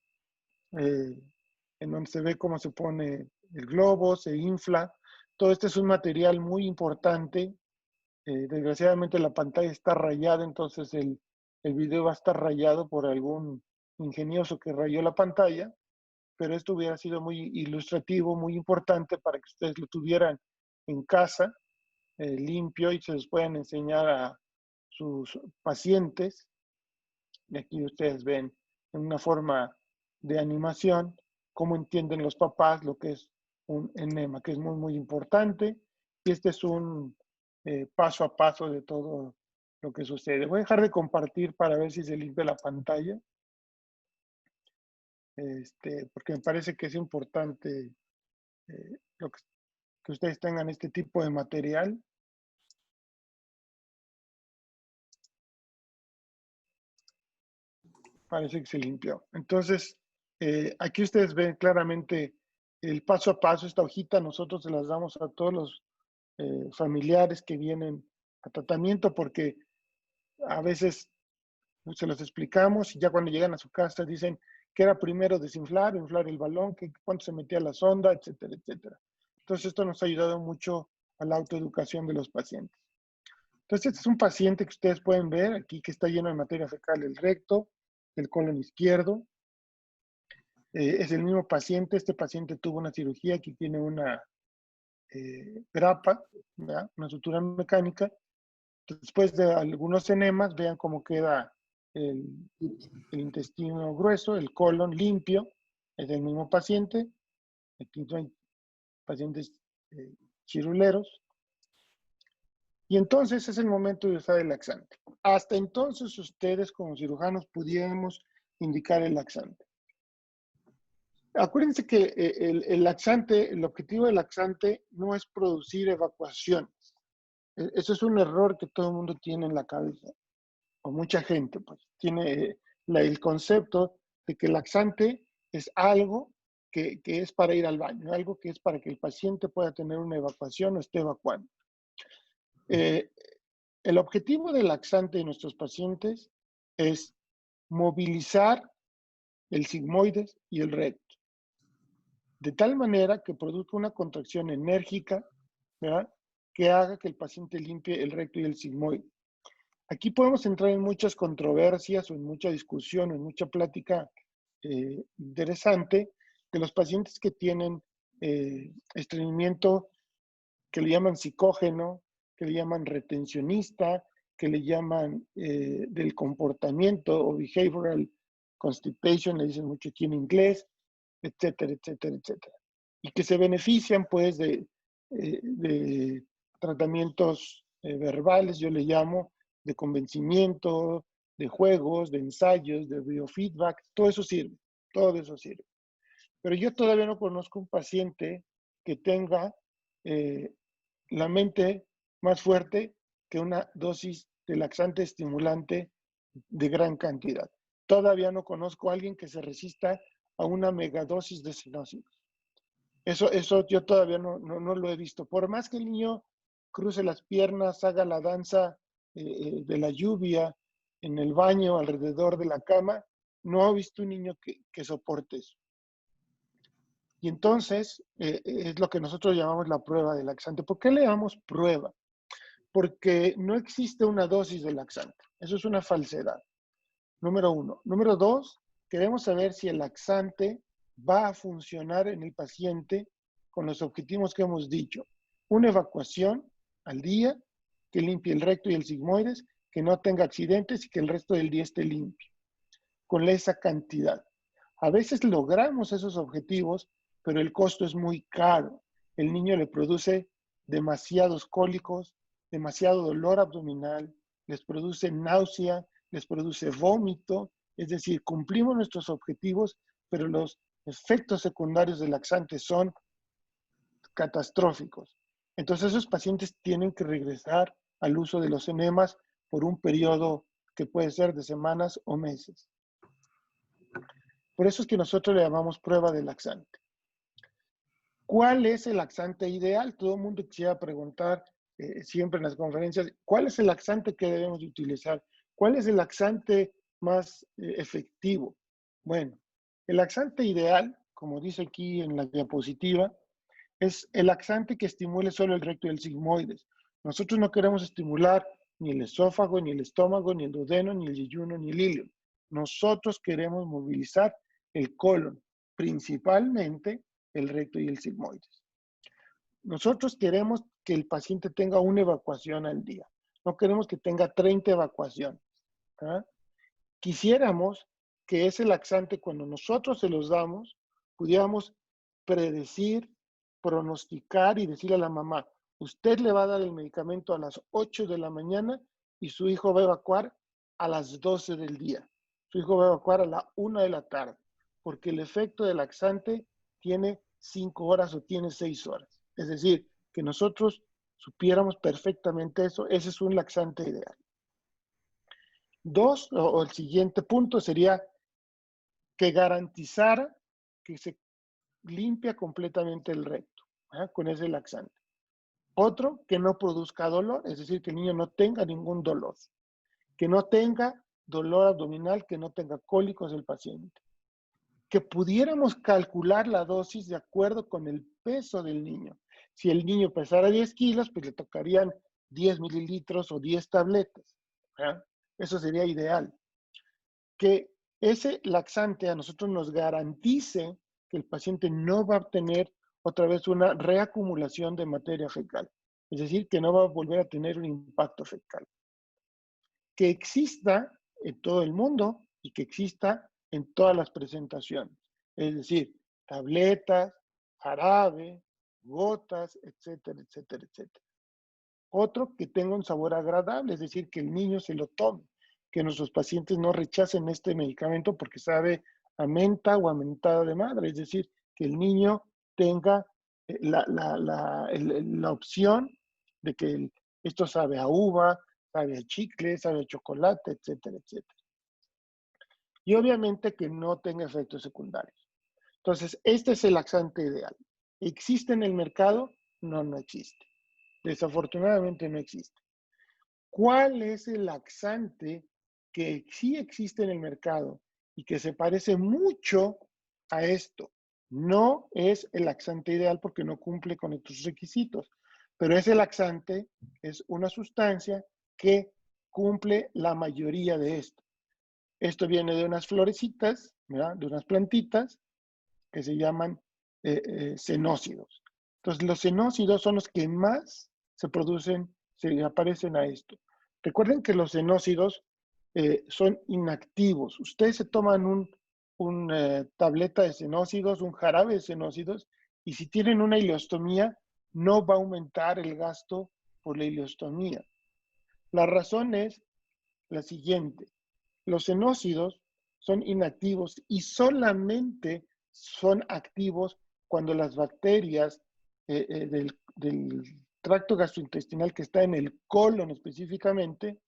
en donde se ve cómo se pone el globo, se infla. Todo este es un material muy importante. Desgraciadamente la pantalla está rayada, entonces el video va a estar rayado por algún ingenioso que rayó la pantalla, pero esto hubiera sido muy ilustrativo, muy importante para que ustedes lo tuvieran en casa, limpio, y se los puedan enseñar a sus pacientes. Y aquí ustedes ven en una forma de animación cómo entienden los papás lo que es un enema, que es muy, muy importante. Y este es un paso a paso de todo lo que sucede. Voy a dejar de compartir para ver si se limpia la pantalla, porque me parece que es importante que ustedes tengan este tipo de material. Parece que se limpió. Entonces, aquí ustedes ven claramente el paso a paso. Esta hojita nosotros se las damos a todos los familiares que vienen a tratamiento, porque a veces se los explicamos y ya cuando llegan a su casa dicen que era primero desinflar, inflar el balón, que cuánto se metía la sonda, etcétera, etcétera. Entonces, esto nos ha ayudado mucho a la autoeducación de los pacientes. Entonces, este es un paciente que ustedes pueden ver aquí que está lleno de materia fecal el recto, el colon izquierdo. Es el mismo paciente. Este paciente tuvo una cirugía que tiene una grapa, ¿verdad? Una sutura mecánica. Después de algunos enemas, vean cómo queda el intestino grueso, el colon limpio. Es el mismo paciente. Aquí no hay pacientes chiruleros. Y entonces es el momento de usar el laxante. Hasta entonces ustedes como cirujanos pudiéramos indicar el laxante. Acuérdense que el laxante, el objetivo del laxante no es producir evacuaciones. Eso es un error que todo el mundo tiene en la cabeza, o mucha gente pues tiene el concepto de que el laxante es algo que es para ir al baño, algo que es para que el paciente pueda tener una evacuación o esté evacuando. El objetivo del laxante de nuestros pacientes es movilizar el sigmoides y el recto, de tal manera que produzca una contracción enérgica, ¿verdad?, que haga que el paciente limpie el recto y el sigmoide. Aquí podemos entrar en muchas controversias o en mucha discusión o en mucha plática interesante de los pacientes que tienen estreñimiento que le llaman psicógeno, que le llaman retencionista, que le llaman del comportamiento o behavioral constipation, le dicen mucho aquí en inglés, etcétera, etcétera, etcétera. Y que se benefician pues de tratamientos verbales, yo le llamo, de convencimiento, de juegos, de ensayos, de biofeedback, todo eso sirve, todo eso sirve. Pero yo todavía no conozco un paciente que tenga la mente más fuerte que una dosis de laxante estimulante de gran cantidad. Todavía no conozco a alguien que se resista a una megadosis de Xenócidos. Eso yo todavía no lo he visto. Por más que el niño cruce las piernas, haga la danza de la lluvia en el baño, alrededor de la cama, no he visto un niño que soporte eso. Y entonces es lo que nosotros llamamos la prueba de laxante. ¿Por qué le llamamos prueba? Porque no existe una dosis de laxante. Eso es una falsedad. Número uno. Número dos, queremos saber si el laxante va a funcionar en el paciente con los objetivos que hemos dicho. Una evacuación al día, que limpie el recto y el sigmoides, que no tenga accidentes y que el resto del día esté limpio, con esa cantidad. A veces logramos esos objetivos, pero el costo es muy caro. El niño le produce demasiados cólicos, demasiado dolor abdominal, les produce náusea, les produce vómito. Es decir, cumplimos nuestros objetivos, pero los efectos secundarios del laxante son catastróficos. Entonces esos pacientes tienen que regresar al uso de los enemas por un periodo que puede ser de semanas o meses. Por eso es que nosotros le llamamos prueba de laxante. ¿Cuál es el laxante ideal? Todo el mundo quisiera preguntar siempre en las conferencias, ¿cuál es el laxante que debemos de utilizar? ¿Cuál es el laxante más efectivo? Bueno, el laxante ideal, como dice aquí en la diapositiva, es el laxante que estimule solo el recto y el sigmoides. Nosotros no queremos estimular ni el esófago, ni el estómago, ni el duodeno, ni el yeyuno, ni el ilion. Nosotros queremos movilizar el colon, principalmente el recto y el sigmoides. Nosotros queremos que el paciente tenga una evacuación al día. No queremos que tenga 30 evacuaciones. ¿Ah? Quisiéramos que ese laxante, cuando nosotros se los damos, pudiéramos predecir, pronosticar y decirle a la mamá, usted le va a dar el medicamento a las 8 de la mañana y su hijo va a evacuar a las 12 del día. Su hijo va a evacuar a la 1 de la tarde, porque el efecto del laxante tiene 5 horas o tiene 6 horas. Es decir, que nosotros supiéramos perfectamente eso, ese es un laxante ideal. Dos, o el siguiente punto sería que garantizara que se limpia completamente el recto, ¿eh? Con ese laxante. Otro, que no produzca dolor, es decir, que el niño no tenga ningún dolor, que no tenga dolor abdominal, que no tenga cólicos el paciente, que pudiéramos calcular la dosis de acuerdo con el peso del niño. Si el niño pesara 10 kilos, pues le tocarían 10 mililitros o 10 tabletas. ¿Eh? Eso sería ideal. Que ese laxante a nosotros nos garantice que el paciente no va a tener otra vez una reacumulación de materia fecal. Es decir, que no va a volver a tener un impacto fecal. Que exista en todo el mundo y que exista en todas las presentaciones. Es decir, tabletas, jarabe, gotas, etcétera, etcétera, etcétera. Otro, que tenga un sabor agradable, es decir, que el niño se lo tome, que nuestros pacientes no rechacen este medicamento porque sabe a menta o a mentada de madre, es decir, que el niño tenga la opción de que esto sabe a uva, sabe a chicle, sabe a chocolate, etcétera, etcétera. Y obviamente que no tenga efectos secundarios. Entonces, este es el laxante ideal. ¿Existe en el mercado? No, no existe. Desafortunadamente no existe. ¿Cuál es el laxante que sí existe en el mercado y que se parece mucho a esto? No es el laxante ideal porque no cumple con estos requisitos, pero ese laxante es una sustancia que cumple la mayoría de esto. Esto viene de unas florecitas, ¿verdad? De unas plantitas que se llaman cenócidos. Entonces, los cenócidos son los que más se producen, se aparecen a esto. Recuerden que los cenócidos son inactivos. Ustedes se toman una tableta de cenócidos, un jarabe de cenócidos, y si tienen una ileostomía, no va a aumentar el gasto por la ileostomía. La razón es la siguiente. Los cenócidos son inactivos y solamente son activos cuando las bacterias del tracto gastrointestinal que está en el colon específicamente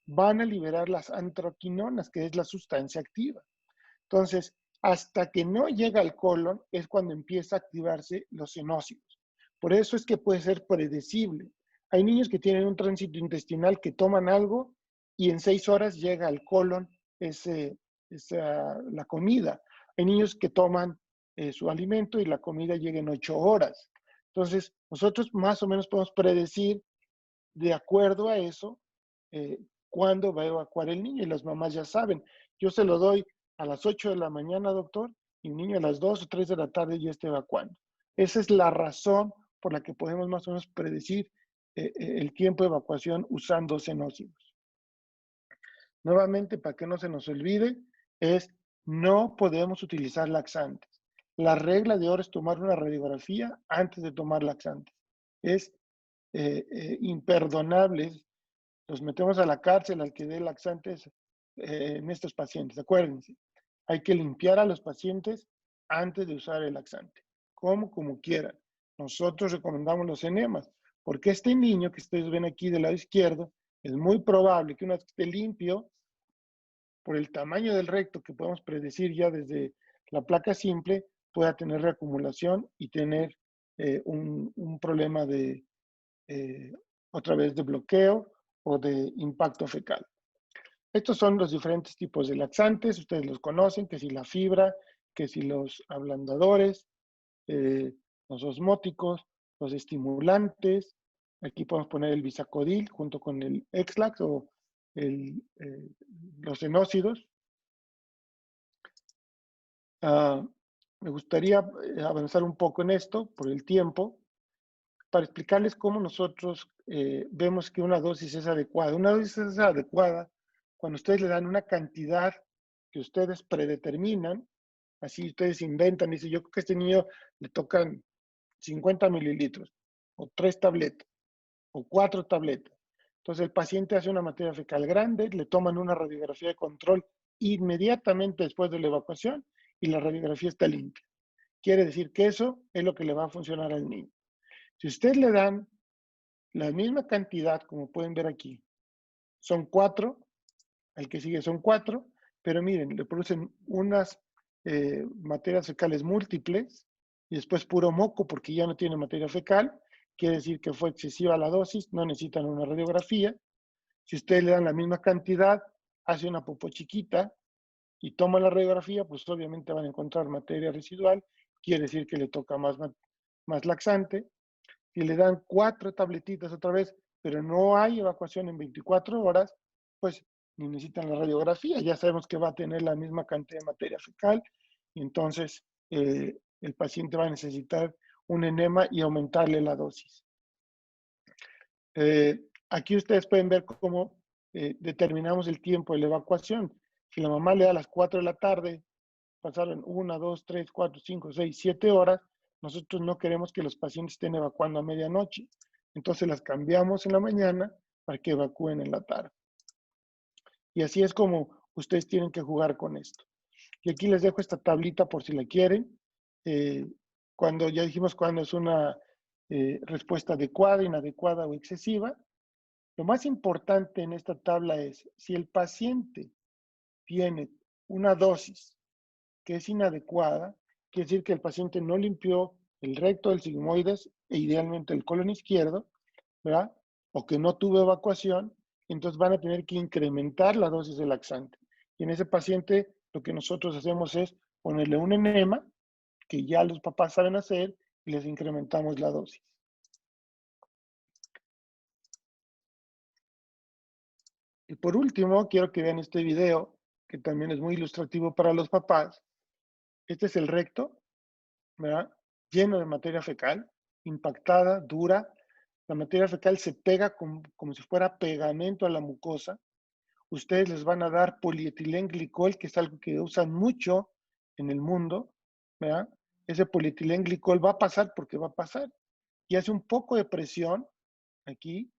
van a liberar las antroquinonas, que es la sustancia activa. Entonces, hasta que no llega al colon es cuando empieza a activarse los cenócidos. Por eso es que puede ser predecible. Hay niños que tienen un tránsito intestinal que toman algo y en 6 horas llega al colon la comida. Hay niños que toman su alimento y la comida llega en 8 horas. Entonces, nosotros más o menos podemos predecir de acuerdo a eso cuándo va a evacuar el niño y las mamás ya saben. Yo se lo doy a las 8 de la mañana, doctor, y el niño a las 2 o 3 de la tarde ya está evacuando. Esa es la razón por la que podemos más o menos predecir el tiempo de evacuación usando cenócidos. Nuevamente, para que no se nos olvide, no podemos utilizar laxantes. La regla de oro es tomar una radiografía antes de tomar laxantes. Es imperdonable. Los metemos a la cárcel al que dé laxantes en estos pacientes. Acuérdense, hay que limpiar a los pacientes antes de usar el laxante. Como quieran. Nosotros recomendamos los enemas, porque este niño que ustedes ven aquí del lado izquierdo, es muy probable que una vez que esté limpio, por el tamaño del recto que podemos predecir ya desde la placa simple, pueda tener reacumulación y tener un problema de, otra vez, de bloqueo o de impacto fecal. Estos son los diferentes tipos de laxantes, ustedes los conocen, que si la fibra, que si los ablandadores, los osmóticos, los estimulantes. Aquí podemos poner el Bisacodil junto con el Exlax o los enócidos. Me gustaría avanzar un poco en esto por el tiempo para explicarles cómo nosotros vemos que una dosis es adecuada. Una dosis es adecuada cuando ustedes le dan una cantidad que ustedes predeterminan. Así ustedes inventan, dicen, yo creo que a este niño le tocan 50 mililitros, o 3 tabletas, o 4 tabletas. Entonces el paciente hace una materia fecal grande, le toman una radiografía de control inmediatamente después de la evacuación y la radiografía está limpia. Quiere decir que eso es lo que le va a funcionar al niño. Si ustedes le dan la misma cantidad, como pueden ver aquí, son 4, el que sigue son 4, pero miren, le producen unas materias fecales múltiples y después puro moco porque ya no tiene materia fecal, quiere decir que fue excesiva la dosis, no necesitan una radiografía. Si ustedes le dan la misma cantidad, hace una popó chiquita y toma la radiografía, pues obviamente van a encontrar materia residual, quiere decir que le toca más laxante. Si le dan 4 tabletitas otra vez, pero no hay evacuación en 24 horas, pues ni necesitan la radiografía, ya sabemos que va a tener la misma cantidad de materia fecal y entonces el paciente va a necesitar un enema y aumentarle la dosis. Aquí ustedes pueden ver cómo determinamos el tiempo de la evacuación. Si la mamá le da a las 4 de la tarde, pasaron 1, 2, 3, 4, 5, 6, 7 horas, nosotros no queremos que los pacientes estén evacuando a medianoche. Entonces las cambiamos en la mañana para que evacúen en la tarde. Y así es como ustedes tienen que jugar con esto. Y aquí les dejo esta tablita por si la quieren. Cuando ya dijimos cuándo es una respuesta adecuada, inadecuada o excesiva. Lo más importante en esta tabla es si el paciente tiene una dosis que es inadecuada, quiere decir que el paciente no limpió el recto del sigmoides e idealmente el colon izquierdo, ¿verdad? O que no tuvo evacuación, entonces van a tener que incrementar la dosis de laxante. Y en ese paciente lo que nosotros hacemos es ponerle un enema, que ya los papás saben hacer, y les incrementamos la dosis. Y por último, quiero que vean este video, que también es muy ilustrativo para los papás. Este es el recto, ¿verdad? Lleno de materia fecal, impactada, dura. La materia fecal se pega como si fuera pegamento a la mucosa. Ustedes les van a dar polietilenglicol, que es algo que usan mucho en el mundo, ¿verdad? Ese polietilenglicol va a pasar porque va a pasar. Y hace un poco de presión aquí,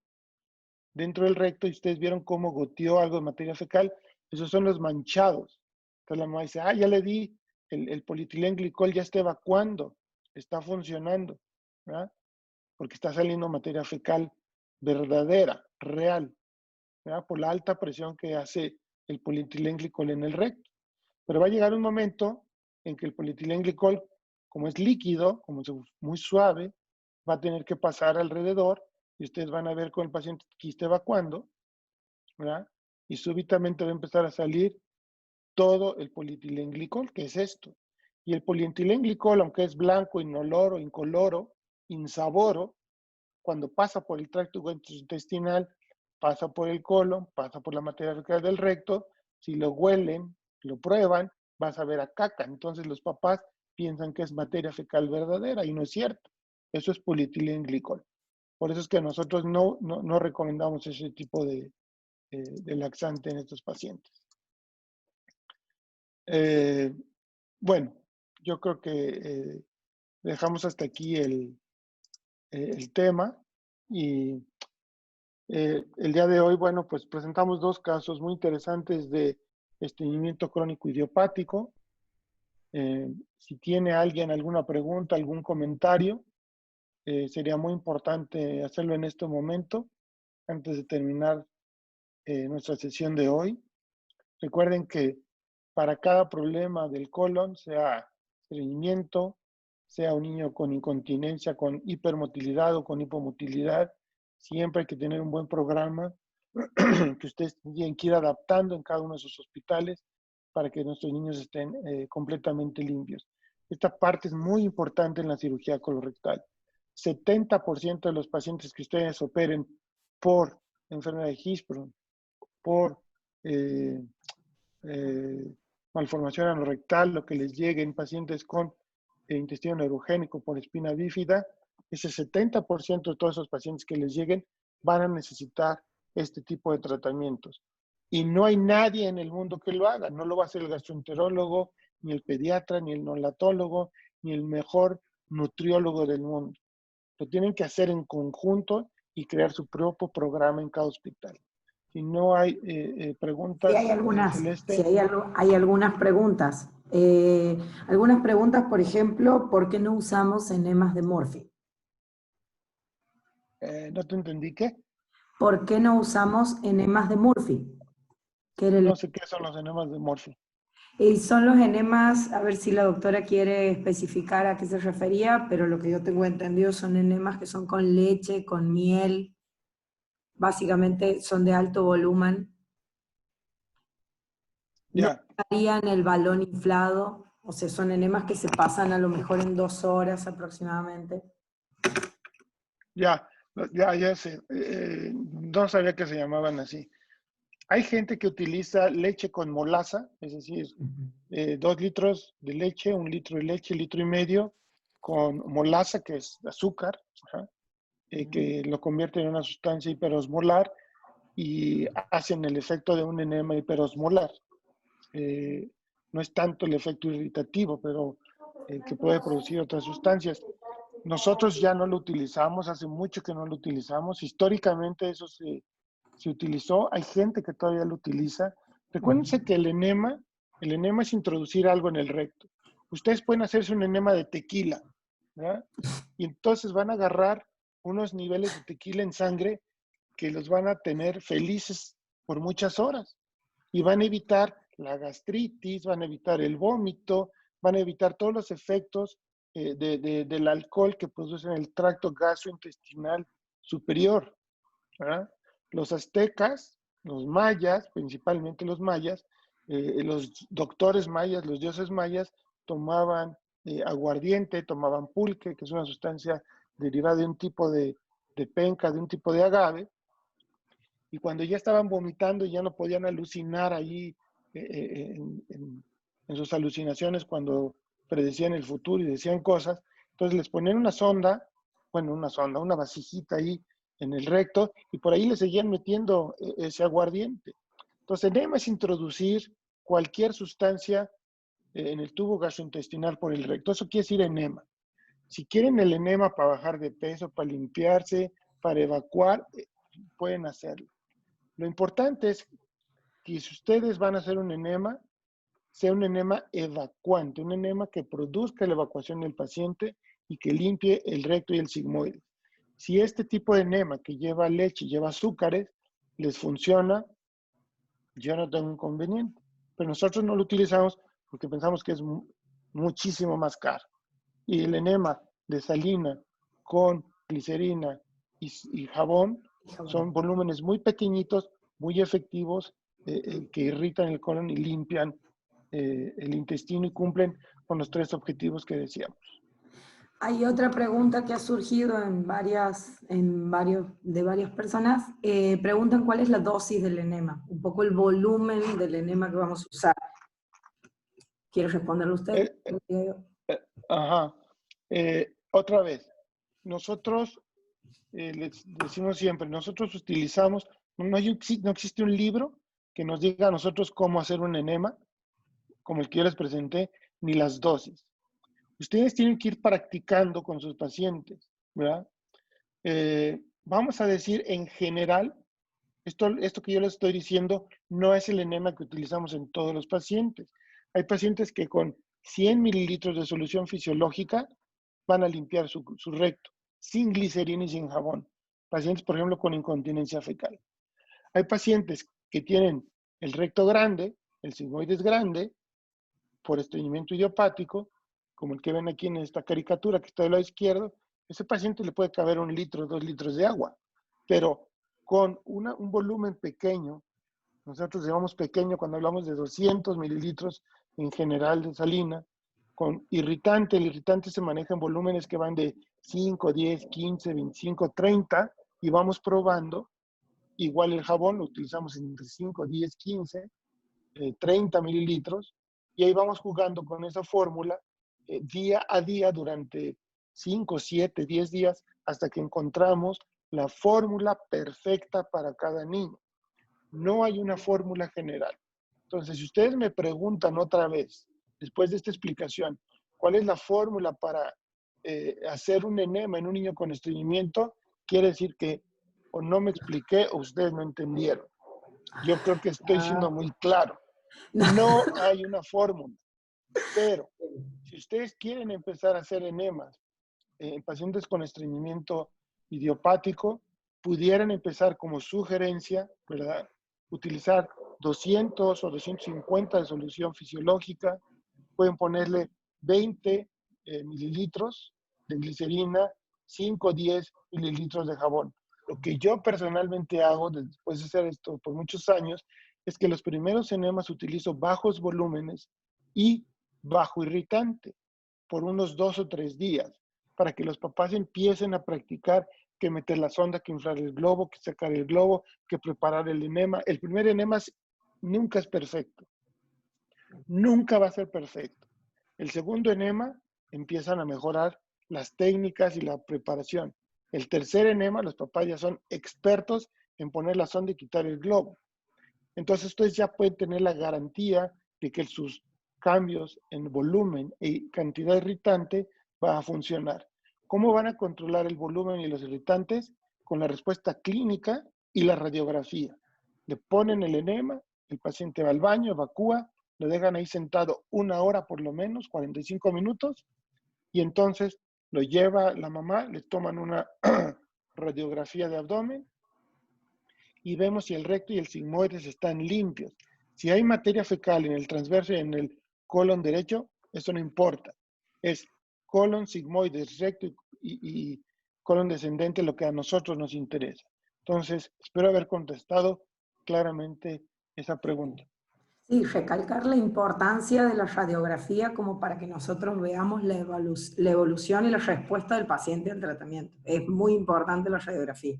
dentro del recto, y ustedes vieron cómo goteó algo de materia fecal. Esos son los manchados. Entonces la mamá dice, ya le di el polietilenglicol, ya está evacuando, está funcionando, ¿verdad? Porque está saliendo materia fecal verdadera, real, ¿verdad? Por la alta presión que hace el polietilenglicol en el recto. Pero va a llegar un momento en que el polietilenglicol, como es líquido, como es muy suave, va a tener que pasar alrededor y ustedes van a ver con el paciente que está evacuando, ¿verdad? Y súbitamente va a empezar a salir todo el polietilenglicol, que es esto. Y el polietilenglicol, aunque es blanco, inoloro, incoloro, insaboro, cuando pasa por el tracto gastrointestinal, pasa por el colon, pasa por la materia fecal del recto, si lo huelen, lo prueban, vas a ver a caca. Entonces los papás piensan que es materia fecal verdadera y no es cierto. Eso es polietilenglicol. Por eso es que nosotros no recomendamos ese tipo de laxante en estos pacientes. Bueno, yo creo que dejamos hasta aquí el tema y el día de hoy, bueno, pues presentamos 2 casos muy interesantes de estreñimiento crónico idiopático. Si tiene alguien alguna pregunta, algún comentario, sería muy importante hacerlo en este momento, antes de terminar nuestra sesión de hoy. Recuerden que para cada problema del colon, sea estreñimiento, sea un niño con incontinencia, con hipermotilidad o con hipomotilidad, siempre hay que tener un buen programa que ustedes tienen que ir adaptando en cada uno de sus hospitales para que nuestros niños estén completamente limpios. Esta parte es muy importante en la cirugía colorectal. 70% de los pacientes que ustedes operen por enfermedad de Hirschsprung, por malformación anorrectal, lo que les llegue en pacientes con intestino neurogénico por espina bífida, ese 70% de todos esos pacientes que les lleguen van a necesitar este tipo de tratamientos. Y no hay nadie en el mundo que lo haga. No lo va a hacer el gastroenterólogo, ni el pediatra, ni el neonatólogo, ni el mejor nutriólogo del mundo. Lo tienen que hacer en conjunto y crear su propio programa en cada hospital. Si no hay preguntas, Sí, hay algunas, Celeste. sí, hay algunas preguntas. Algunas preguntas, por ejemplo, ¿por qué no usamos enemas de Murphy? No te entendí, ¿qué? ¿Por qué no usamos enemas de Murphy? No sé qué son los enemas de Murphy. Y son los enemas, a ver si la doctora quiere especificar a qué se refería, pero lo que yo tengo entendido son enemas que son con leche, con miel, básicamente son de alto volumen. No Ya. estarían el balón inflado, o sea, son enemas que se pasan a lo mejor en 2 horas aproximadamente. Ya sé. No sabía que se llamaban así. Hay gente que utiliza leche con molaza, es decir, 2 litros de leche, 1 litro de leche, 1,5 litros con molaza, que es azúcar, que lo convierte en una sustancia hiperosmolar y hacen el efecto de un enema hiperosmolar. No es tanto el efecto irritativo, pero que puede producir otras sustancias. Nosotros ya no lo utilizamos, hace mucho que no lo utilizamos. Históricamente eso se utilizó, hay gente que todavía lo utiliza. Recuérdense que el enema es introducir algo en el recto. Ustedes pueden hacerse un enema de tequila, ¿verdad? Y entonces van a agarrar unos niveles de tequila en sangre que los van a tener felices por muchas horas y van a evitar la gastritis, van a evitar el vómito, van a evitar todos los efectos del alcohol que produce en el tracto gastrointestinal superior, ¿verdad? Los aztecas, los mayas, principalmente los mayas, los doctores mayas, los dioses mayas, tomaban aguardiente, tomaban pulque, que es una sustancia derivada de un tipo de penca, de un tipo de agave, y cuando ya estaban vomitando y ya no podían alucinar ahí en sus alucinaciones cuando predecían el futuro y decían cosas, entonces les ponían una sonda, una vasijita ahí en el recto y por ahí le seguían metiendo ese aguardiente. Entonces, enema es introducir cualquier sustancia en el tubo gastrointestinal por el recto. Eso quiere decir enema. Si quieren el enema para bajar de peso, para limpiarse, para evacuar, pueden hacerlo. Lo importante es que si ustedes van a hacer un enema, sea un enema evacuante, un enema que produzca la evacuación del paciente y que limpie el recto y el sigmoide. Si este tipo de enema que lleva leche y lleva azúcares les funciona, yo no tengo inconveniente. Pero nosotros no lo utilizamos porque pensamos que es muchísimo más caro. Y el enema de salina con glicerina y jabón son volúmenes muy pequeñitos, muy efectivos, que irritan el colon y limpian el intestino y cumplen con los 3 objetivos que decíamos. Hay otra pregunta que ha surgido de varias personas. Preguntan cuál es la dosis del enema, un poco el volumen del enema que vamos a usar. ¿Quiere responderlo usted? Otra vez, nosotros les decimos siempre, nosotros utilizamos, no existe un libro que nos diga a nosotros cómo hacer un enema, como el que yo les presenté, ni las dosis. Ustedes tienen que ir practicando con sus pacientes, ¿verdad? Vamos a decir en general, esto que yo les estoy diciendo no es el enema que utilizamos en todos los pacientes. Hay pacientes que con 100 mililitros de solución fisiológica van a limpiar su recto, sin glicerina y sin jabón. Pacientes, por ejemplo, con incontinencia fecal. Hay pacientes que tienen el recto grande, el sigmoides grande, por estreñimiento idiopático, como el que ven aquí en esta caricatura que está del lado izquierdo. Ese paciente le puede caber 1 litro, 2 litros de agua, pero con un volumen pequeño, nosotros llamamos pequeño cuando hablamos de 200 mililitros en general de salina, con irritante, el irritante se maneja en volúmenes que van de 5, 10, 15, 25, 30 y vamos probando. Igual el jabón lo utilizamos entre 5, 10, 15, 30 mililitros y ahí vamos jugando con esa fórmula día a día durante 5, 7, 10 días hasta que encontramos la fórmula perfecta para cada niño. No hay una fórmula general. Entonces, si ustedes me preguntan otra vez, después de esta explicación, ¿cuál es la fórmula para hacer un enema en un niño con estreñimiento? Quiere decir que o no me expliqué o ustedes no entendieron. Yo creo que estoy siendo muy claro. No hay una fórmula, pero si ustedes quieren empezar a hacer enemas en pacientes con estreñimiento idiopático, pudieran empezar como sugerencia, ¿verdad? Utilizar 200 o 250 de solución fisiológica, pueden ponerle 20 mililitros de glicerina, 5 o 10 mililitros de jabón. Lo que yo personalmente hago después de hacer esto por muchos años es que los primeros enemas utilizo bajos volúmenes y bajo irritante por unos 2 o 3 días para que los papás empiecen a practicar que meter la sonda, que inflar el globo, que sacar el globo, que preparar el enema. El primer enema nunca es perfecto. Nunca va a ser perfecto. El segundo enema empiezan a mejorar las técnicas y la preparación. El tercer enema, los papás ya son expertos en poner la sonda y quitar el globo. Entonces ustedes ya pueden tener la garantía de que sus cambios en volumen y cantidad irritante va a funcionar. ¿Cómo van a controlar el volumen y los irritantes? Con la respuesta clínica y la radiografía. Le ponen el enema, el paciente va al baño, evacúa, lo dejan ahí sentado 1 hora por lo menos, 45 minutos, y entonces lo lleva la mamá, le toman una radiografía de abdomen y vemos si el recto y el sigmoides están limpios. Si hay materia fecal en el transverso y en el colon derecho, eso no importa. Es colon, sigmoides, recto y colon descendente lo que a nosotros nos interesa. Entonces, espero haber contestado claramente esa pregunta. Sí, recalcar la importancia de la radiografía como para que nosotros veamos la evolución y la respuesta del paciente al tratamiento. Es muy importante la radiografía.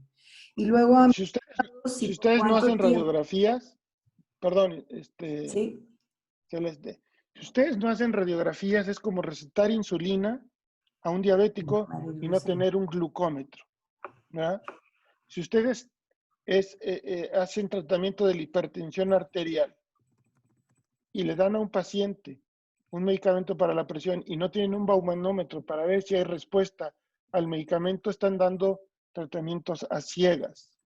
Y luego, Si ustedes no hacen radiografías, perdón, ¿sí? Celeste, si ustedes no hacen radiografías es como recetar insulina a un diabético y no tener un glucómetro, ¿verdad? Si ustedes hacen tratamiento de la hipertensión arterial y le dan a un paciente un medicamento para la presión y no tienen un baumanómetro para ver si hay respuesta al medicamento, están dando tratamientos a ciegas.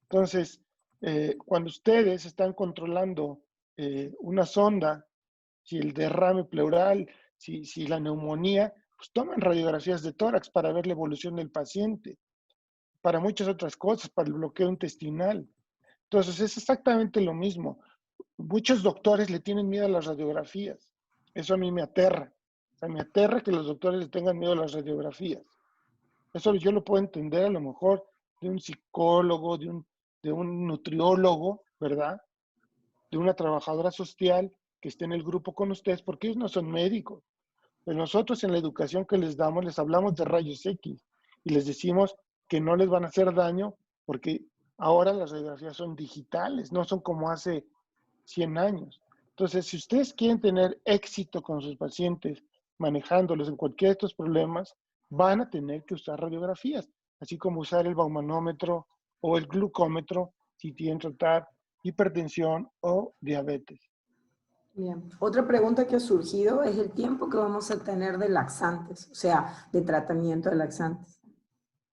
Entonces, cuando ustedes están controlando una sonda, si el derrame pleural, si la neumonía, pues toman radiografías de tórax para ver la evolución del paciente, para muchas otras cosas, para el bloqueo intestinal. Entonces, es exactamente lo mismo. Muchos doctores le tienen miedo a las radiografías. Eso a mí me aterra. O sea, me aterra que los doctores le tengan miedo a las radiografías. Eso yo lo puedo entender a lo mejor de un psicólogo, de un nutriólogo, ¿verdad? De una trabajadora social que esté en el grupo con ustedes, porque ellos no son médicos. Pero nosotros en la educación que les damos, les hablamos de rayos X y les decimos que no les van a hacer daño porque ahora las radiografías son digitales, no son como hace 100 años. Entonces, si ustedes quieren tener éxito con sus pacientes manejándolos en cualquiera de estos problemas, van a tener que usar radiografías, así como usar el baumanómetro o el glucómetro si tienen que tratar hipertensión o diabetes. Bien. Otra pregunta que ha surgido es el tiempo que vamos a tener de laxantes, o sea, de tratamiento de laxantes.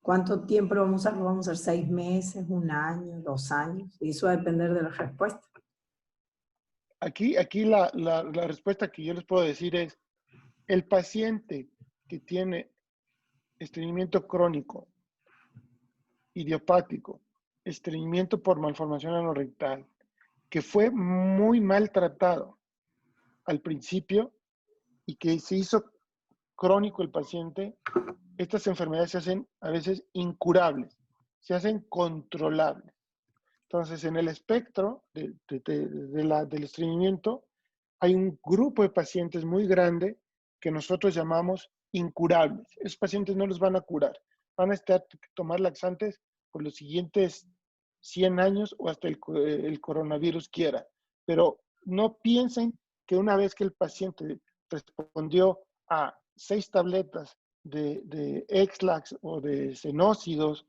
¿Cuánto tiempo lo vamos a usar? ¿Vamos a usar 6 meses, 1 año, 2 años? Y eso va a depender de la respuesta. Aquí la respuesta que yo les puedo decir es, el paciente que tiene estreñimiento crónico, idiopático, estreñimiento por malformación anorrectal, que fue muy maltratado al principio y que se hizo crónico el paciente, estas enfermedades se hacen a veces incurables, se hacen controlables. Entonces, en el espectro del estreñimiento, hay un grupo de pacientes muy grande que nosotros llamamos incurables. Esos pacientes no los van a curar. Van a estar tomar laxantes por los siguientes 100 años o hasta el coronavirus quiera. Pero no piensen que una vez que el paciente respondió a 6 tabletas de Ex-Lax o de Senócidos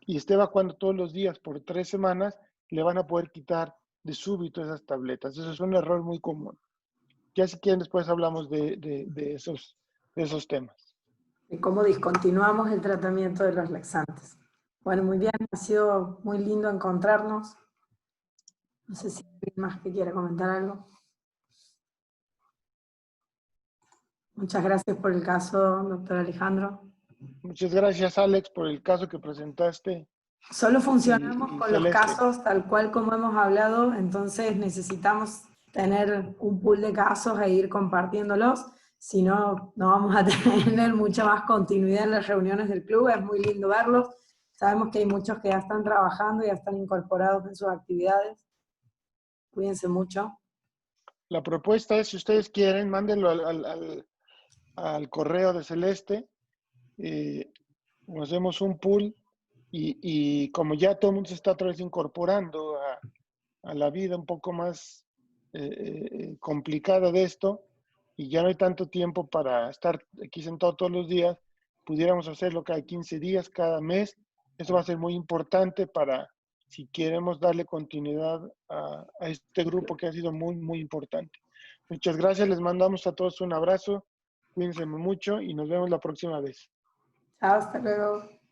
y esté evacuando todos los días por 3 semanas, le van a poder quitar de súbito esas tabletas. Eso es un error muy común. Ya si quieren después hablamos de esos temas. Y cómo discontinuamos el tratamiento de los laxantes. Bueno, muy bien, ha sido muy lindo encontrarnos. No sé si hay alguien más que quiera comentar algo. Muchas gracias por el caso, doctor Alejandro. Muchas gracias, Alex, por el caso que presentaste. Solo funcionamos Y con los Celeste. casos tal cual como hemos hablado, entonces necesitamos tener un pool de casos e ir compartiéndolos, si no, no vamos a tener mucha más continuidad en las reuniones del club. Es muy lindo verlos, sabemos que hay muchos que ya están trabajando y ya están incorporados en sus actividades. Cuídense mucho. La propuesta es, si ustedes quieren, mándenlo al correo de Celeste, hacemos un pool y como ya todo el mundo se está otra vez incorporando a la vida un poco más complicada de esto, y ya no hay tanto tiempo para estar aquí sentado todos los días, pudiéramos hacerlo cada 15 días, cada mes. Eso va a ser muy importante para si queremos darle continuidad a este grupo que ha sido muy, muy importante. Muchas gracias, les mandamos a todos un abrazo, cuídense mucho y nos vemos la próxima vez. Chao, hasta luego.